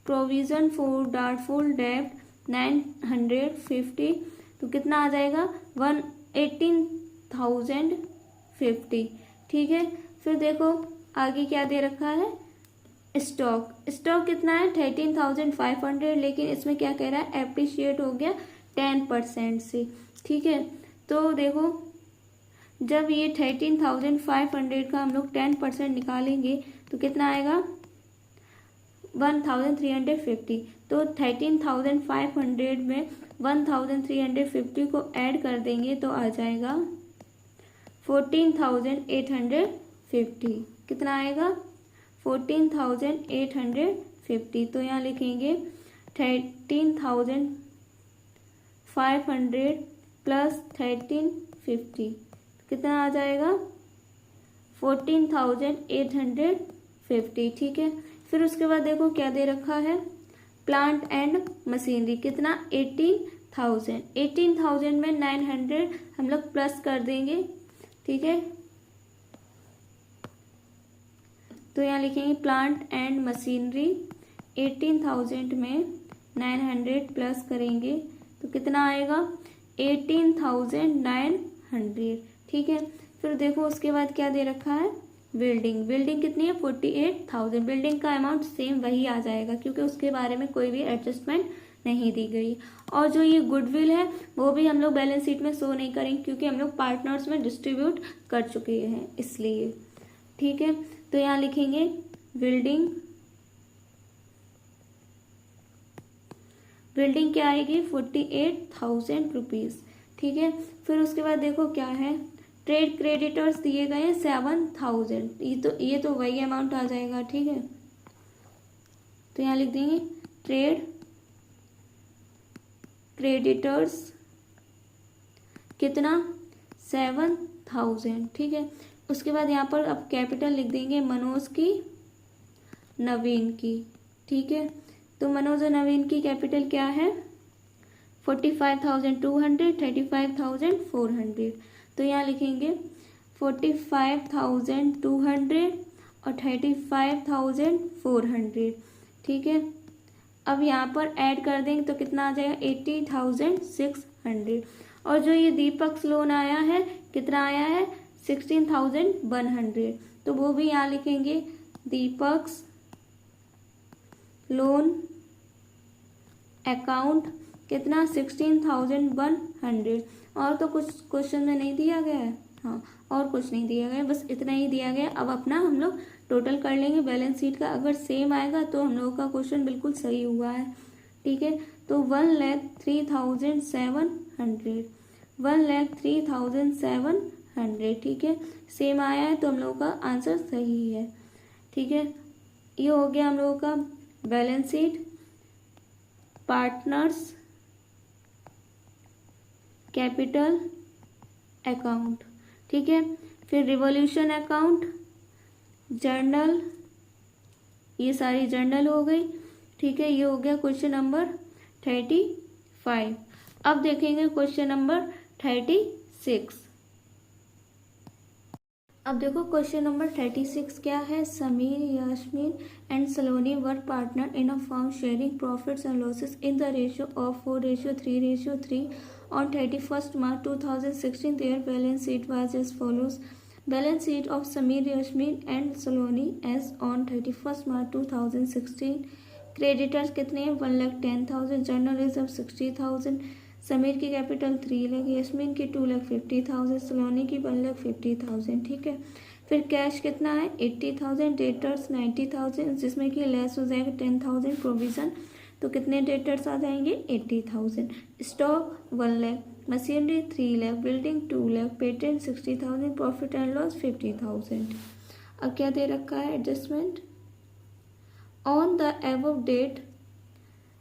प्रोविजन फॉर डाउटफुल डेब्ट 950, तो कितना आ जाएगा 18,050, ठीक है। फिर देखो आगे क्या दे रखा है, स्टॉक कितना है 13,500, लेकिन इसमें क्या कह रहा है एप्रिशिएट हो गया 10% से, ठीक है। तो देखो जब ये 13,500 का हम लोग 10% निकालेंगे तो कितना आएगा 1,350। तो 13,500 में 1,350 को ऐड कर देंगे तो आ जाएगा 14,850, कितना आएगा 14,850। तो यहाँ लिखेंगे 13,500 प्लस 1350, कितना आ जाएगा 14,850, ठीक है। फिर उसके बाद देखो क्या दे रखा है, प्लांट एंड मशीनरी कितना 18,000 में 900 हम लोग प्लस कर देंगे, ठीक है। तो यहाँ लिखेंगे प्लांट एंड मशीनरी 18,000 में 900 प्लस करेंगे तो कितना आएगा 18,900, ठीक है। फिर देखो उसके बाद क्या दे रखा है, बिल्डिंग कितनी है 48,000। बिल्डिंग का अमाउंट सेम वही आ जाएगा क्योंकि उसके बारे में कोई भी एडजस्टमेंट नहीं दी गई। और जो ये गुडविल है वो भी हम लोग बैलेंस शीट में शो नहीं करेंगे क्योंकि हम लोग पार्टनर्स में डिस्ट्रीब्यूट कर चुके हैं इसलिए, ठीक है। तो यहाँ लिखेंगे बिल्डिंग क्या आएगी 48,000 रुपीज़, ठीक है। फिर उसके बाद देखो क्या है ट्रेड क्रेडिटर्स दिए गए हैं 7000, ये तो वही अमाउंट आ जाएगा, ठीक है। तो यहाँ लिख देंगे ट्रेड क्रेडिटर्स कितना 7000, ठीक है। उसके बाद यहाँ पर अब कैपिटल लिख देंगे मनोज की, नवीन की, ठीक है। तो मनोज और नवीन की कैपिटल क्या है 45,200, 35,400। तो यहाँ लिखेंगे 45,200 और 35,400, ठीक है। अब यहाँ पर ऐड कर देंगे तो कितना आ जाएगा 80,600। और जो ये दीपक लोन आया है कितना आया है 16,100, तो वो भी यहाँ लिखेंगे दीपक लोन अकाउंट कितना 16,100। और तो कुछ क्वेश्चन में नहीं दिया गया है, हाँ और कुछ नहीं दिया गया, बस इतना ही दिया गया। अब अपना हम लोग टोटल कर लेंगे बैलेंस शीट का, अगर सेम आएगा तो हम लोगों का क्वेश्चन बिल्कुल सही हुआ है, ठीक है। तो 1,03,700, 1,03,700, ठीक है, सेम आया है तो हम लोगों का आंसर सही है, ठीक है। ये हो गया हम लोगों का balance sheet, partners, capital account, ठीक है। फिर रिवॉल्यूशन अकाउंट, जर्नल, ये सारी जर्नल हो गई, ठीक है। ये हो गया क्वेश्चन नंबर 35। अब देखेंगे क्वेश्चन नंबर 36। अब देखो क्वेश्चन नंबर 36 क्या है। Sameer, Yasmin and Saloni were partner in a firm sharing profits and losses in the ratio of 4:3:3 on 31st March 2016. Their balance sheet was as follows. Balance sheet of Sameer, Yasmin and Saloni as on 31st March 2016. Creditors कितने हैं 1,10,000, journal reserve 60,000, Sameer की capital 3 lakh, Yasmeen की 2,50,000, सलोनी की 1,50,000, ठीक है। फिर cash कितना है 80,000, डेटर्स 90,000, जिसमें कि लेस हो जाएगा 10,000 प्रोविजन, तो कितने डेटर्स आ जाएंगे 80,000। Stock 1 lakh, machinery 3 lakh, building 2 lakh, patent 60,000, profit and loss 50,000। अब क्या दे रखा है adjustment. On the above date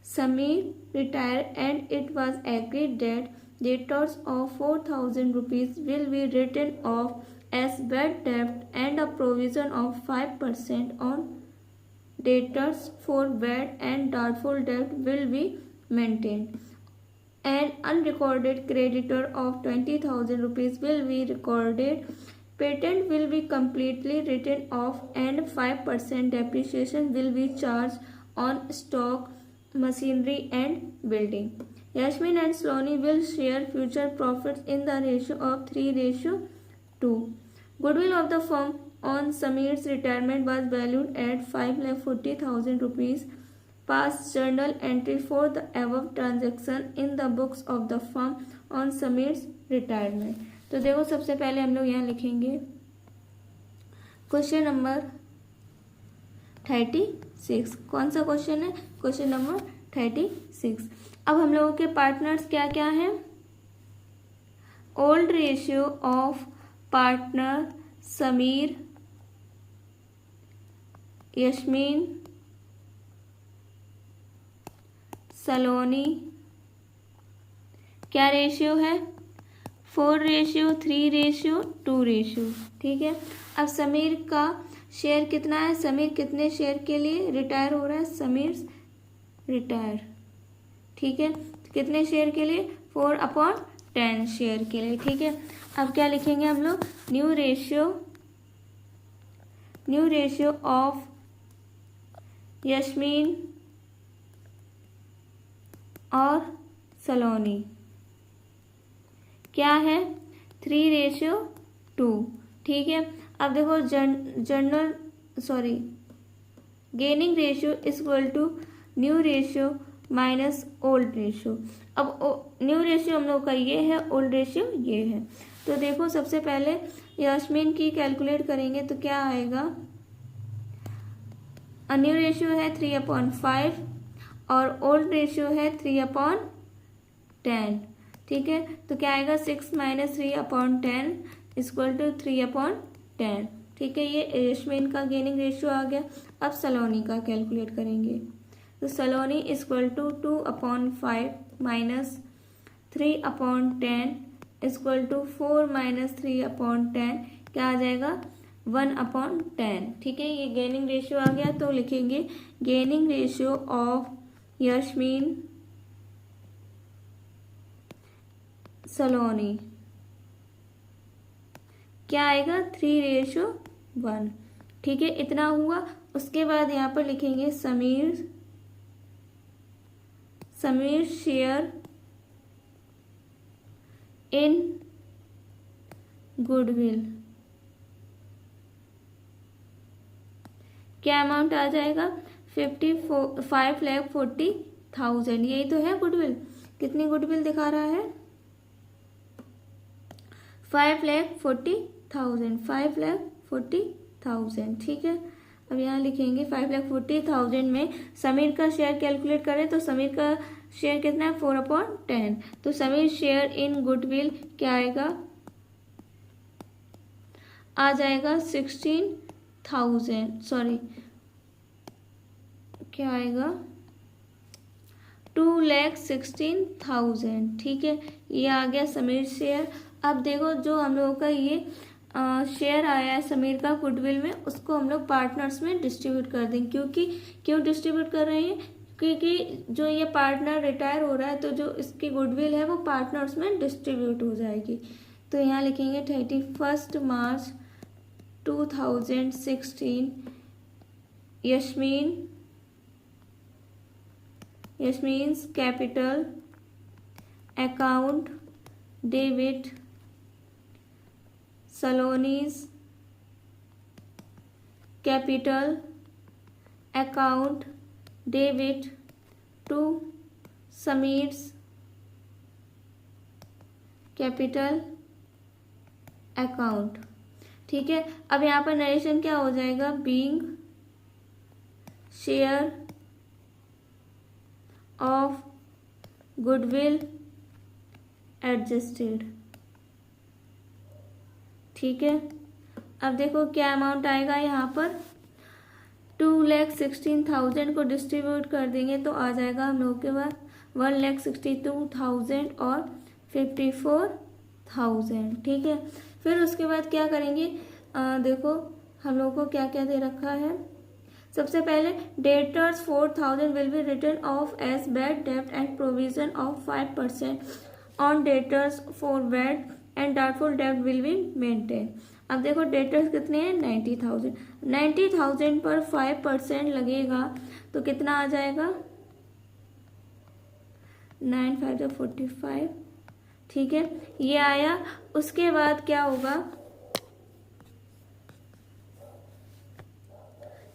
Sameer retired and it was agreed that debtors of 4,000 rupees will be written off as bad debt and a provision of 5% on debtors for bad and doubtful debt will be maintained. An unrecorded creditor of 20,000 rupees will be recorded. Patent will be completely written off and 5% depreciation will be charged on stock, machinery and building. Yasmin and Saloni will share future profits in the ratio of 3:2. Goodwill of the firm on Sameer's retirement was valued at 5,40,000 rupees. Past journal entry for the above transaction in the books of the firm on Sameer's retirement. तो देखो सबसे पहले हम लोग यहाँ लिखेंगे question number 36। कौन सा क्वेश्चन है क्वेश्चन नंबर 36। अब हम लोगों के पार्टनर्स क्या क्या हैं। Old ratio of partner Sameer, Yasmin, Saloni, क्या रेशियो है 4:3:2, ठीक है। अब समीर का शेयर कितना है, समीर कितने शेयर के लिए रिटायर हो रहा है, समीर रिटायर, ठीक है, कितने शेयर के लिए 4/10 शेयर के लिए, ठीक है। अब क्या लिखेंगे हम लोग न्यू रेशियो ऑफ यस्मीन और सलोनी क्या है 3:2, ठीक है। अब देखो gaining ratio is equal to new ratio minus old ratio. अब न्यू रेशियो हम लोग का ये है, ओल्ड रेशियो ये है। तो देखो सबसे पहले यास्मीन की कैलकुलेट करेंगे तो क्या आएगा, न्यू रेशियो है 3/5 और ओल्ड रेशियो है 3/10, ठीक है। तो क्या आएगा 6 - 3/10, इक्वल टू 3/10। ठीक है, ये यशमीन का गेनिंग रेशियो आ गया। अब सलोनी का कैलकुलेट करेंगे। तो Saloni equal to 2/5 minus 3/10 equal to 4 minus 3/10 क्या आ जाएगा 1/10। ठीक है, ये गेनिंग रेशियो आ गया। तो लिखेंगे गेनिंग रेशियो ऑफ यशमीन सलोनी क्या आएगा 3:1। ठीक है, इतना हुआ। उसके बाद यहाँ पर लिखेंगे समीर शेयर इन गुडविल क्या अमाउंट आ जाएगा 5,40,000। यही तो है गुडविल। कितनी गुडविल दिखा रहा है 5,40,000। 5,40,000। ठीक है, अब यहाँ लिखेंगे 5,40,000 में समीर का शेयर कैलकुलेट करें तो समीर का शेयर कितना है 4/10। तो समीर शेयर इन गुडविल क्या आएगा आ जाएगा 16,000 सॉरी क्या आएगा 2,16,000। ठीक है, ये आ गया समीर शेयर। अब देखो जो हम लोगों का ये शेयर आया है समीर का गुडविल में, उसको हम लोग पार्टनर्स में डिस्ट्रीब्यूट कर देंगे। क्यों डिस्ट्रीब्यूट कर रहे हैं, क्योंकि जो ये पार्टनर रिटायर हो रहा है तो जो इसकी गुडविल है वो पार्टनर्स में डिस्ट्रीब्यूट हो जाएगी। तो यहाँ लिखेंगे 31 March 2016 Yasmin's capital account debit Saloni's capital account debit to Samir's capital account. ठीक है, अब यहाँ पर नरेशन क्या हो जाएगा being share of goodwill adjusted. ठीक है, अब देखो क्या अमाउंट आएगा यहाँ पर 2,16,000 को डिस्ट्रीब्यूट कर देंगे तो आ जाएगा हम लोगों के पास 1,62,000 और 54,000। ठीक है, फिर उसके बाद क्या करेंगे देखो हम लोगों को क्या क्या दे रखा है। सबसे पहले debtors 4,000 will be written off as bad डेब्ट and provision of 5% on debtors for bad and doubtful डेब्ट विल बी मेंटेन। अब देखो डेटर्स कितने हैं 90,000। 90,000 पर 5% लगेगा तो कितना आ जाएगा 9 5 45। ठीक है, ये आया। उसके बाद क्या होगा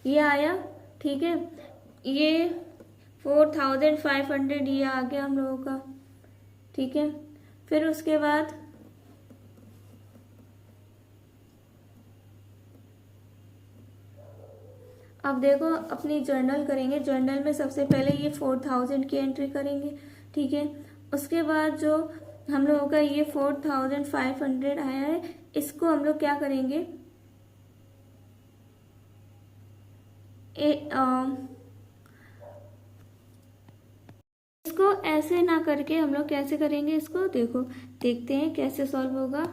ये आया। ठीक है, ये 4,500 ये आ गया हम लोगों का। ठीक है, फिर उसके बाद अब देखो अपनी जर्नल करेंगे। जर्नल में सबसे पहले ये 4,000 की एंट्री करेंगे। ठीक है, उसके बाद जो हम लोगों का ये 4,500 आया है इसको हम लोग क्या करेंगे इसको ऐसे ना करके हम लोग कैसे करेंगे इसको देखो देखते हैं कैसे सॉल्व होगा।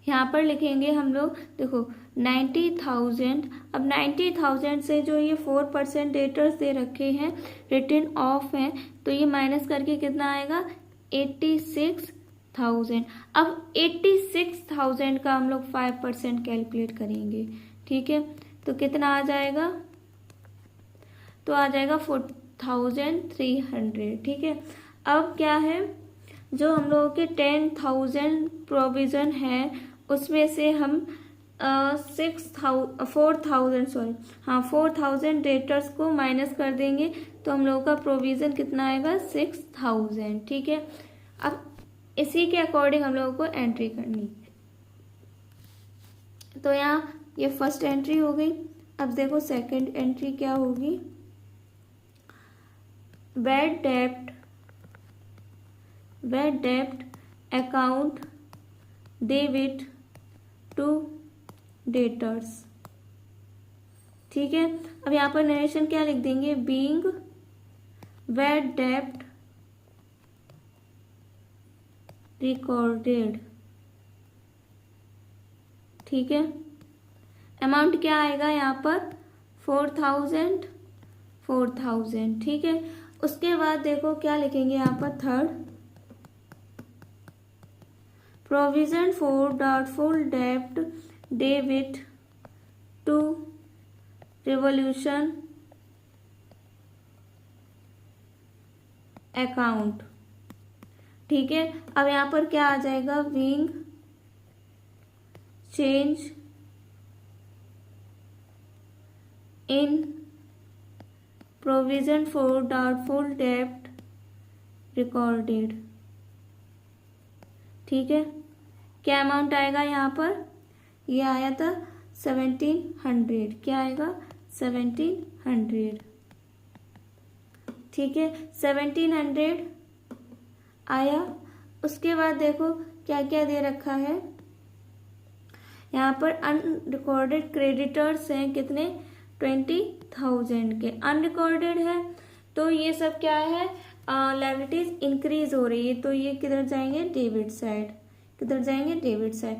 यहाँ पर लिखेंगे हम लोग देखो 90,000। अब 90,000 से जो ये 4% डेटर्स दे रखे हैं रिटर्न ऑफ है तो ये माइनस करके कितना आएगा 86,000। अब 86,000 का हम लोग 5% कैलकुलेट करेंगे। ठीक है, तो कितना आ जाएगा तो आ जाएगा 4,300। ठीक है, अब क्या है जो हम लोगों के 10,000 प्रोविजन है उसमें से हम 4,000 डेटर्स को माइनस कर देंगे तो हम लोगों का प्रोविजन कितना आएगा 6,000। ठीक है, अब इसी के अकॉर्डिंग हम लोगों को एंट्री करनी। तो यहाँ ये फर्स्ट एंट्री हो गई। अब देखो सेकंड एंट्री क्या होगी बैड डेब्ट अकाउंट डेबिट टू डेटर्स। ठीक है, अब यहाँ पर नरेशन क्या लिख देंगे, बीइंग वेर डेब्ट रिकॉर्डेड। ठीक है, अमाउंट क्या आएगा यहाँ पर 4000। ठीक है, उसके बाद देखो क्या लिखेंगे यहाँ पर थर्ड, प्रोविजन फॉर डाउटफुल डेब्ट डेबिट टू रिवॉल्यूशन अकाउंट। ठीक है, अब यहाँ पर क्या आ जाएगा, wing change in provision for doubtful डेब्ट रिकॉर्डेड। ठीक है, क्या अमाउंट आएगा यहाँ पर, ये आया था 1700। क्या आएगा 1700। ठीक है, 1700 आया। उसके बाद देखो क्या क्या दे रखा है यहाँ पर, अनरिकॉर्डेड क्रेडिटर्स हैं कितने, 20,000 के अनरिकॉर्डेड है। तो ये सब क्या है, लायबिलिटीज इंक्रीज हो रही है, तो ये किधर जाएंगे, डेबिट साइड। किधर जाएंगे, डेबिट साइड।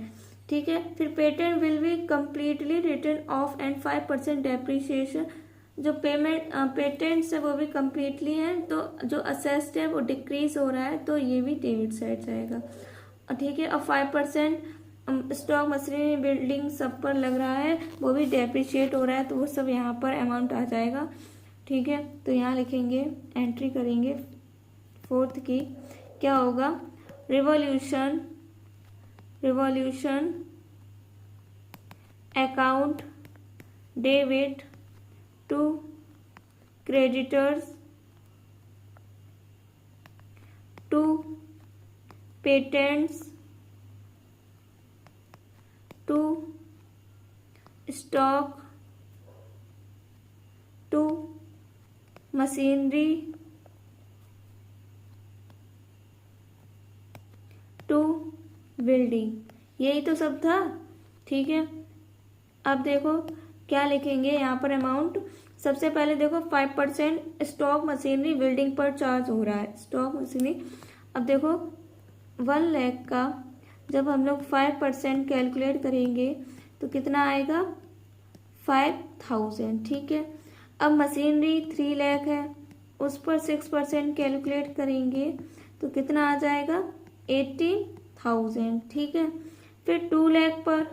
ठीक है, फिर patent will be completely return of and 5% depreciation. जो पेटेंट्स है वो भी कम्प्लीटली है, तो जो असेस्ड है वो डिक्रीज हो रहा है, तो ये भी डेबिट साइड जाएगा। ठीक है, और 5% स्टॉक मशीनरी बिल्डिंग सब पर लग रहा है, वो भी डेप्रिशिएट हो रहा है, तो वो सब यहाँ पर अमाउंट आ जाएगा। ठीक है, तो यहाँ लिखेंगे, एंट्री करेंगे फोर्थ की, क्या होगा, revaluation account debit to creditors to patents to stock to machinery to building. यही तो सब था। ठीक है, अब देखो क्या लिखेंगे यहाँ पर अमाउंट। सबसे पहले देखो 5% स्टॉक मशीनरी बिल्डिंग पर चार्ज हो रहा है, स्टॉक मशीनरी। अब देखो 1 लाख का जब हम लोग 5% कैलकुलेट करेंगे तो कितना आएगा, 5000। ठीक है, अब मशीनरी 3 लाख है, उस पर 6% कैलकुलेट करेंगे तो कितना आ जाएगा, 18,000। ठीक है, फिर 2 लाख पर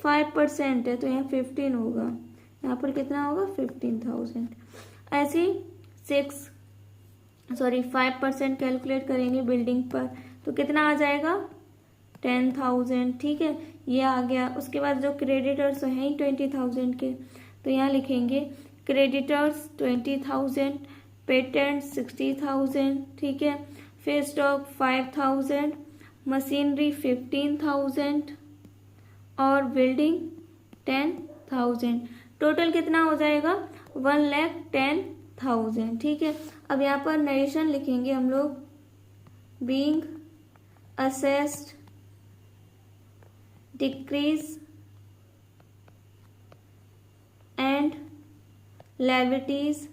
5% है, तो यहाँ 15 होगा, यहाँ पर कितना होगा, 15,000। ऐसे 5% कैलकुलेट करेंगे बिल्डिंग पर तो कितना आ जाएगा, 10,000। ठीक है, ये आ गया। उसके बाद जो क्रेडिटर्स हैं 20,000 के, तो यहाँ लिखेंगे क्रेडिटर्स 20,000, पेटेंट 60,000। ठीक है, फिर स्टॉक 5,000, मशीनरी 15,000 और बिल्डिंग 10,000। टोटल कितना हो जाएगा, 1,10,000। ठीक है, अब यहाँ पर नरेशन लिखेंगे हम लोग, being assessed decrease and liabilities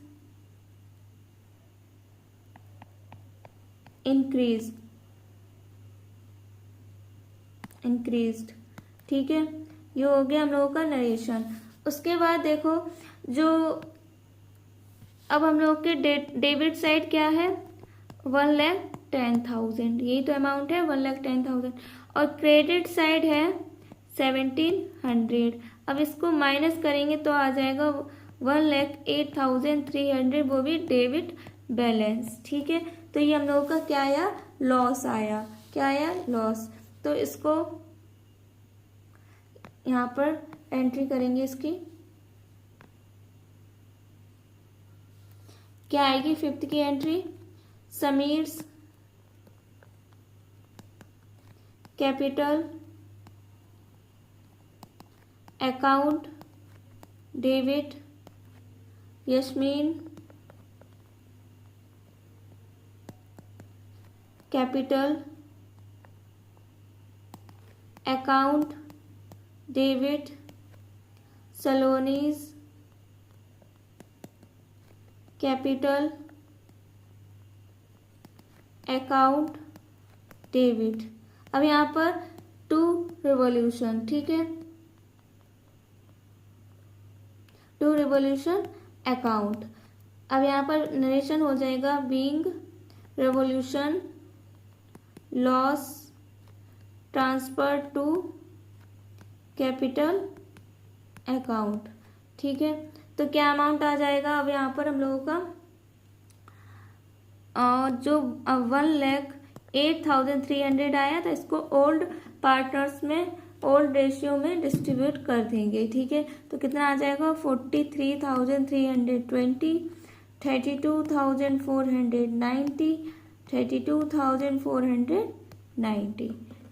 increased. ठीक है, ये हो गया हम लोगों का नरेशन। उसके बाद देखो जो अब हम लोग के डेबिट साइड क्या है, 1,10,000। यही तो अमाउंट है, 1,10,000। और क्रेडिट साइड है 1,700। अब इसको माइनस करेंगे तो आ जाएगा 1,08,300, वो भी डेबिट बैलेंस। ठीक है, तो ये हम लोगों का क्या आया, लॉस आया। क्या आया, लॉस। तो इसको यहाँ पर एंट्री करेंगे, इसकी क्या आएगी, 5th की entry, Samir's capital account debit Yasmin capital account debit Saloni's capital account debit. अब यहाँ पर टू रिवॉल्यूशन, ठीक है, टू रिवॉल्यूशन अकाउंट। अब यहाँ पर नरेशन हो जाएगा being revaluation loss transfer to capital account, ठीक है। तो क्या अमाउंट आ जाएगा अब यहाँ पर हम लोगों का जो 1,08,300 आया था, इसको ओल्ड पार्टनर्स में ओल्ड रेशियो में डिस्ट्रीब्यूट कर देंगे, ठीक है। तो कितना आ जाएगा 43,320, 32,490, 32,490,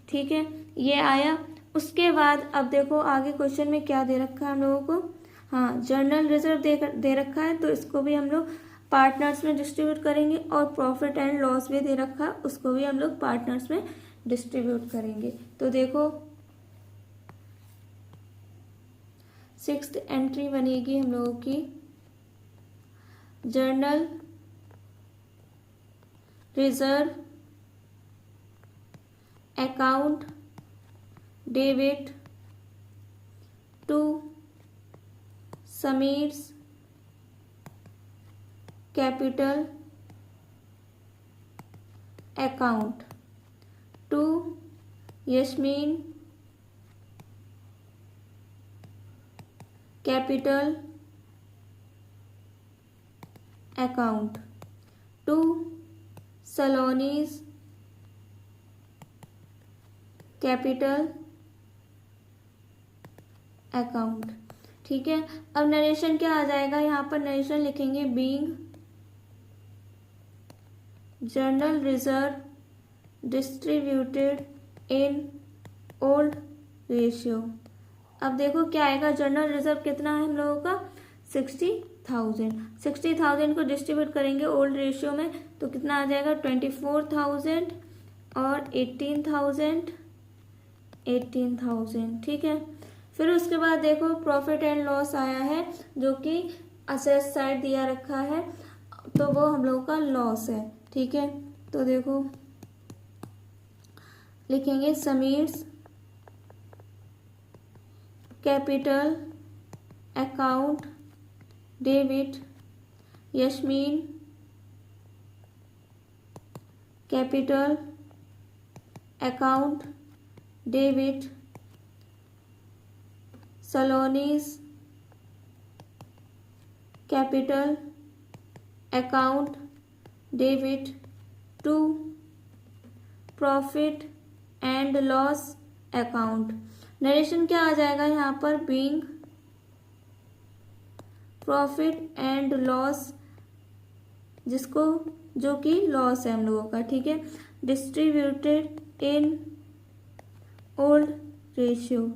ठीक है, ये आया। उसके बाद अब देखो आगे क्वेश्चन में क्या दे रखा है हम लोगों को, हाँ जर्नल रिजर्व दे रखा है, तो इसको भी हम लोग पार्टनर्स में डिस्ट्रीब्यूट करेंगे, और प्रॉफिट एंड लॉस भी दे रखा है, उसको भी हम लोग पार्टनर्स में डिस्ट्रीब्यूट करेंगे। तो देखो 6th एंट्री बनेगी हम लोगों की general reserve account debit to Samir's capital account to Yasmin capital account to Saloni's capital account, ठीक है। अब नरेशन क्या आ जाएगा, यहाँ पर नरेशन लिखेंगे being general reserve distributed in old ratio. अब देखो क्या आएगा, जर्नल रिजर्व कितना है हम लोगों का 60,000, 60,000 को डिस्ट्रीब्यूट करेंगे ओल्ड रेशियो में, तो कितना आ जाएगा 24,000 और 18,000, ठीक है। फिर उसके बाद देखो प्रॉफिट एंड लॉस आया है, जो कि असेट साइड दिया रखा है, तो वो हम लोगों का लॉस है, ठीक है। तो देखो लिखेंगे Samir's capital account debit Yasmin capital account debit Saloni's capital account debit to profit and loss account. Narration क्या आ जाएगा यहाँ पर बीइंग प्रॉफिट एंड लॉस, जिसको जो कि लॉस है हम लोगों का, ठीक है, डिस्ट्रीब्यूटेड इन ओल्ड रेशियो,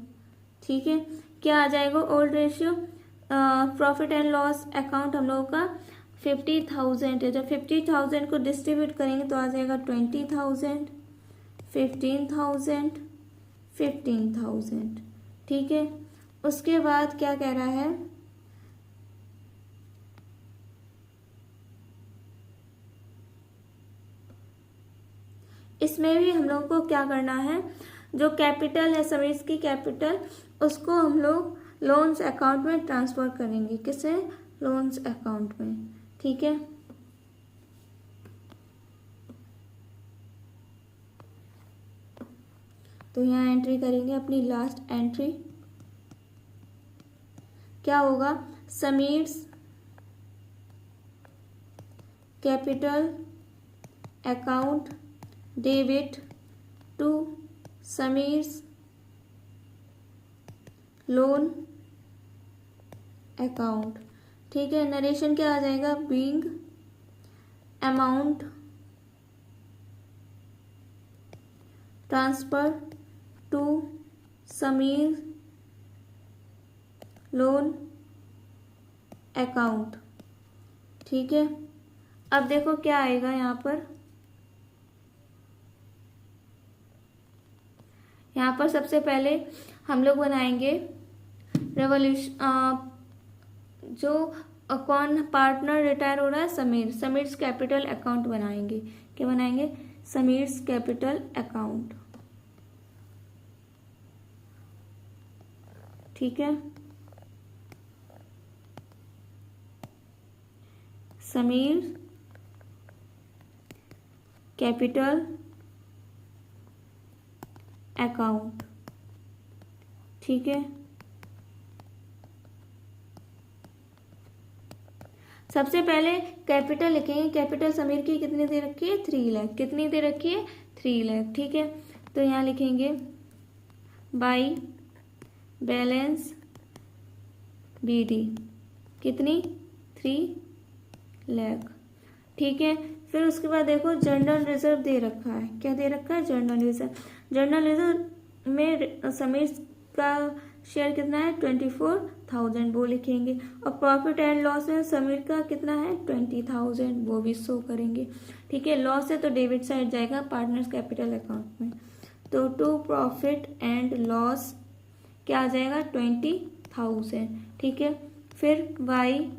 ठीक है। क्या आ जाएगा old ratio, profit and loss account हम लोगों का 50,000 है, जब 50,000 को डिस्ट्रीब्यूट करेंगे तो आ जाएगा 20,000, 15,000, 15,000, ठीक है। उसके बाद क्या कह रहा है, इसमें भी हम लोगों को क्या करना है, जो कैपिटल है समीर्स की कैपिटल, उसको हम लोग लोन्स अकाउंट में ट्रांसफर करेंगे, किसे, लोन्स अकाउंट में, ठीक है। तो यहाँ एंट्री करेंगे अपनी लास्ट एंट्री, क्या होगा, Samir's capital account debit to Samir's loan account, ठीक है। नरेशन क्या आ जाएगा, being amount transfer to Samir loan account, ठीक है। अब देखो क्या आएगा यहाँ पर, यहाँ पर सबसे पहले हम लोग बनाएंगे रेवोल्यूशन, जो कौन पार्टनर रिटायर हो रहा है, समीर्स कैपिटल अकाउंट बनाएंगे। क्या बनाएंगे? Sameers capital account. ठीक है, समीर कैपिटल अकाउंट। ठीक है, सबसे पहले कैपिटल लिखेंगे। कैपिटल समीर की कितनी दे रखी है? 3 लाख। कितनी दे रखी है? 3 लाख। ठीक है, तो यहाँ लिखेंगे बाई बैलेंस बीडी कितनी? 3 लाख। ठीक है, फिर उसके बाद देखो जनरल रिजर्व दे रखा है। क्या दे रखा है? General reserve. जनरल रिजर्व में समीर का शेयर कितना है? 24,000, वो लिखेंगे। और प्रॉफिट एंड लॉस में समीर का कितना है? 20,000, वो भी शो करेंगे। ठीक है, लॉस है तो डेबिट साइड जाएगा पार्टनर्स कैपिटल अकाउंट में। तो टू प्रॉफिट एंड लॉस क्या आ जाएगा? 20,000। ठीक है, फिर बाई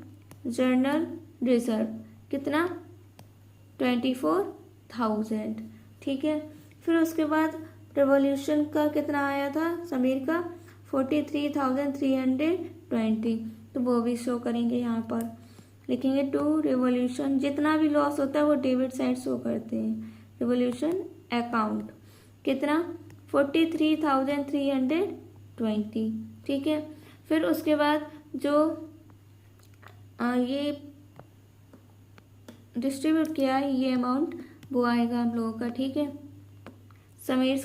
जनरल रिजर्व कितना? 24,000। ठीक है, फिर उसके बाद रेवोल्यूशन का कितना आया था समीर का? 43,320, तो वो भी शो करेंगे। यहाँ पर लिखेंगे टू रेवोल्यूशन, जितना भी लॉस होता है वो डेबिट साइड शो करते हैं। रेवोल्यूशन अकाउंट कितना? 43,320। ठीक है, फिर उसके बाद जो ये डिस्ट्रीब्यूट किया है ये अमाउंट वो आएगा हम लोगों का। ठीक है, समीर्स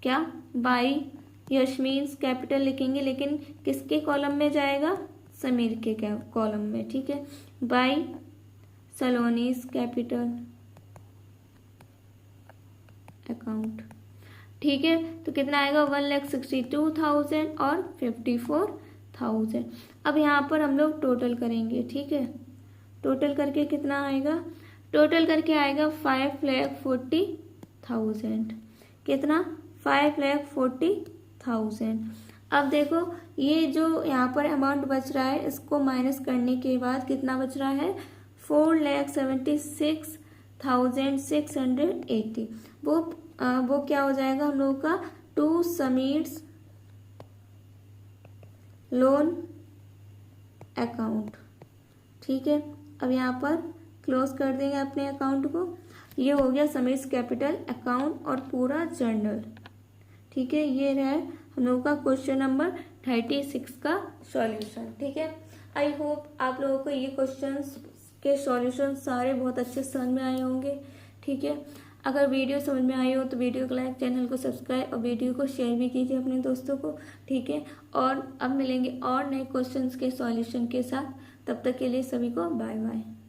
क्या बाई यशमीन्स कैपिटल लिखेंगे, लेकिन किसके कॉलम में जाएगा? समीर के कॉलम में। ठीक है, बाई सलोनीस कैपिटल अकाउंट। ठीक है, तो कितना आएगा? 1,62,000 और 54,000। अब यहाँ पर हम लोग टोटल करेंगे। ठीक है, टोटल करके कितना आएगा? टोटल करके आएगा 5,40,000। कितना? 5,40,000। अब देखो ये जो यहाँ पर अमाउंट बच रहा है इसको माइनस करने के बाद कितना बच रहा है? 4,76,680। वो क्या हो जाएगा हम लोगों का? To Samir's loan account. ठीक है, अब यहाँ पर क्लोज कर देंगे अपने अकाउंट को। ये हो गया समीर्स कैपिटल अकाउंट और पूरा जर्नल। ठीक है, ये रहा हम लोगों का क्वेश्चन नंबर 36 का सॉल्यूशन। ठीक है, आई होप आप लोगों को ये क्वेश्चंस के सॉल्यूशन सारे बहुत अच्छे समझ में आए होंगे। ठीक है, अगर वीडियो समझ में आई हो तो वीडियो को लाइक, चैनल को सब्सक्राइब और वीडियो को शेयर भी कीजिए अपने दोस्तों को। ठीक है, और अब मिलेंगे और नए क्वेश्चंस के सॉल्यूशन के साथ। तब तक के लिए सभी को बाय बाय।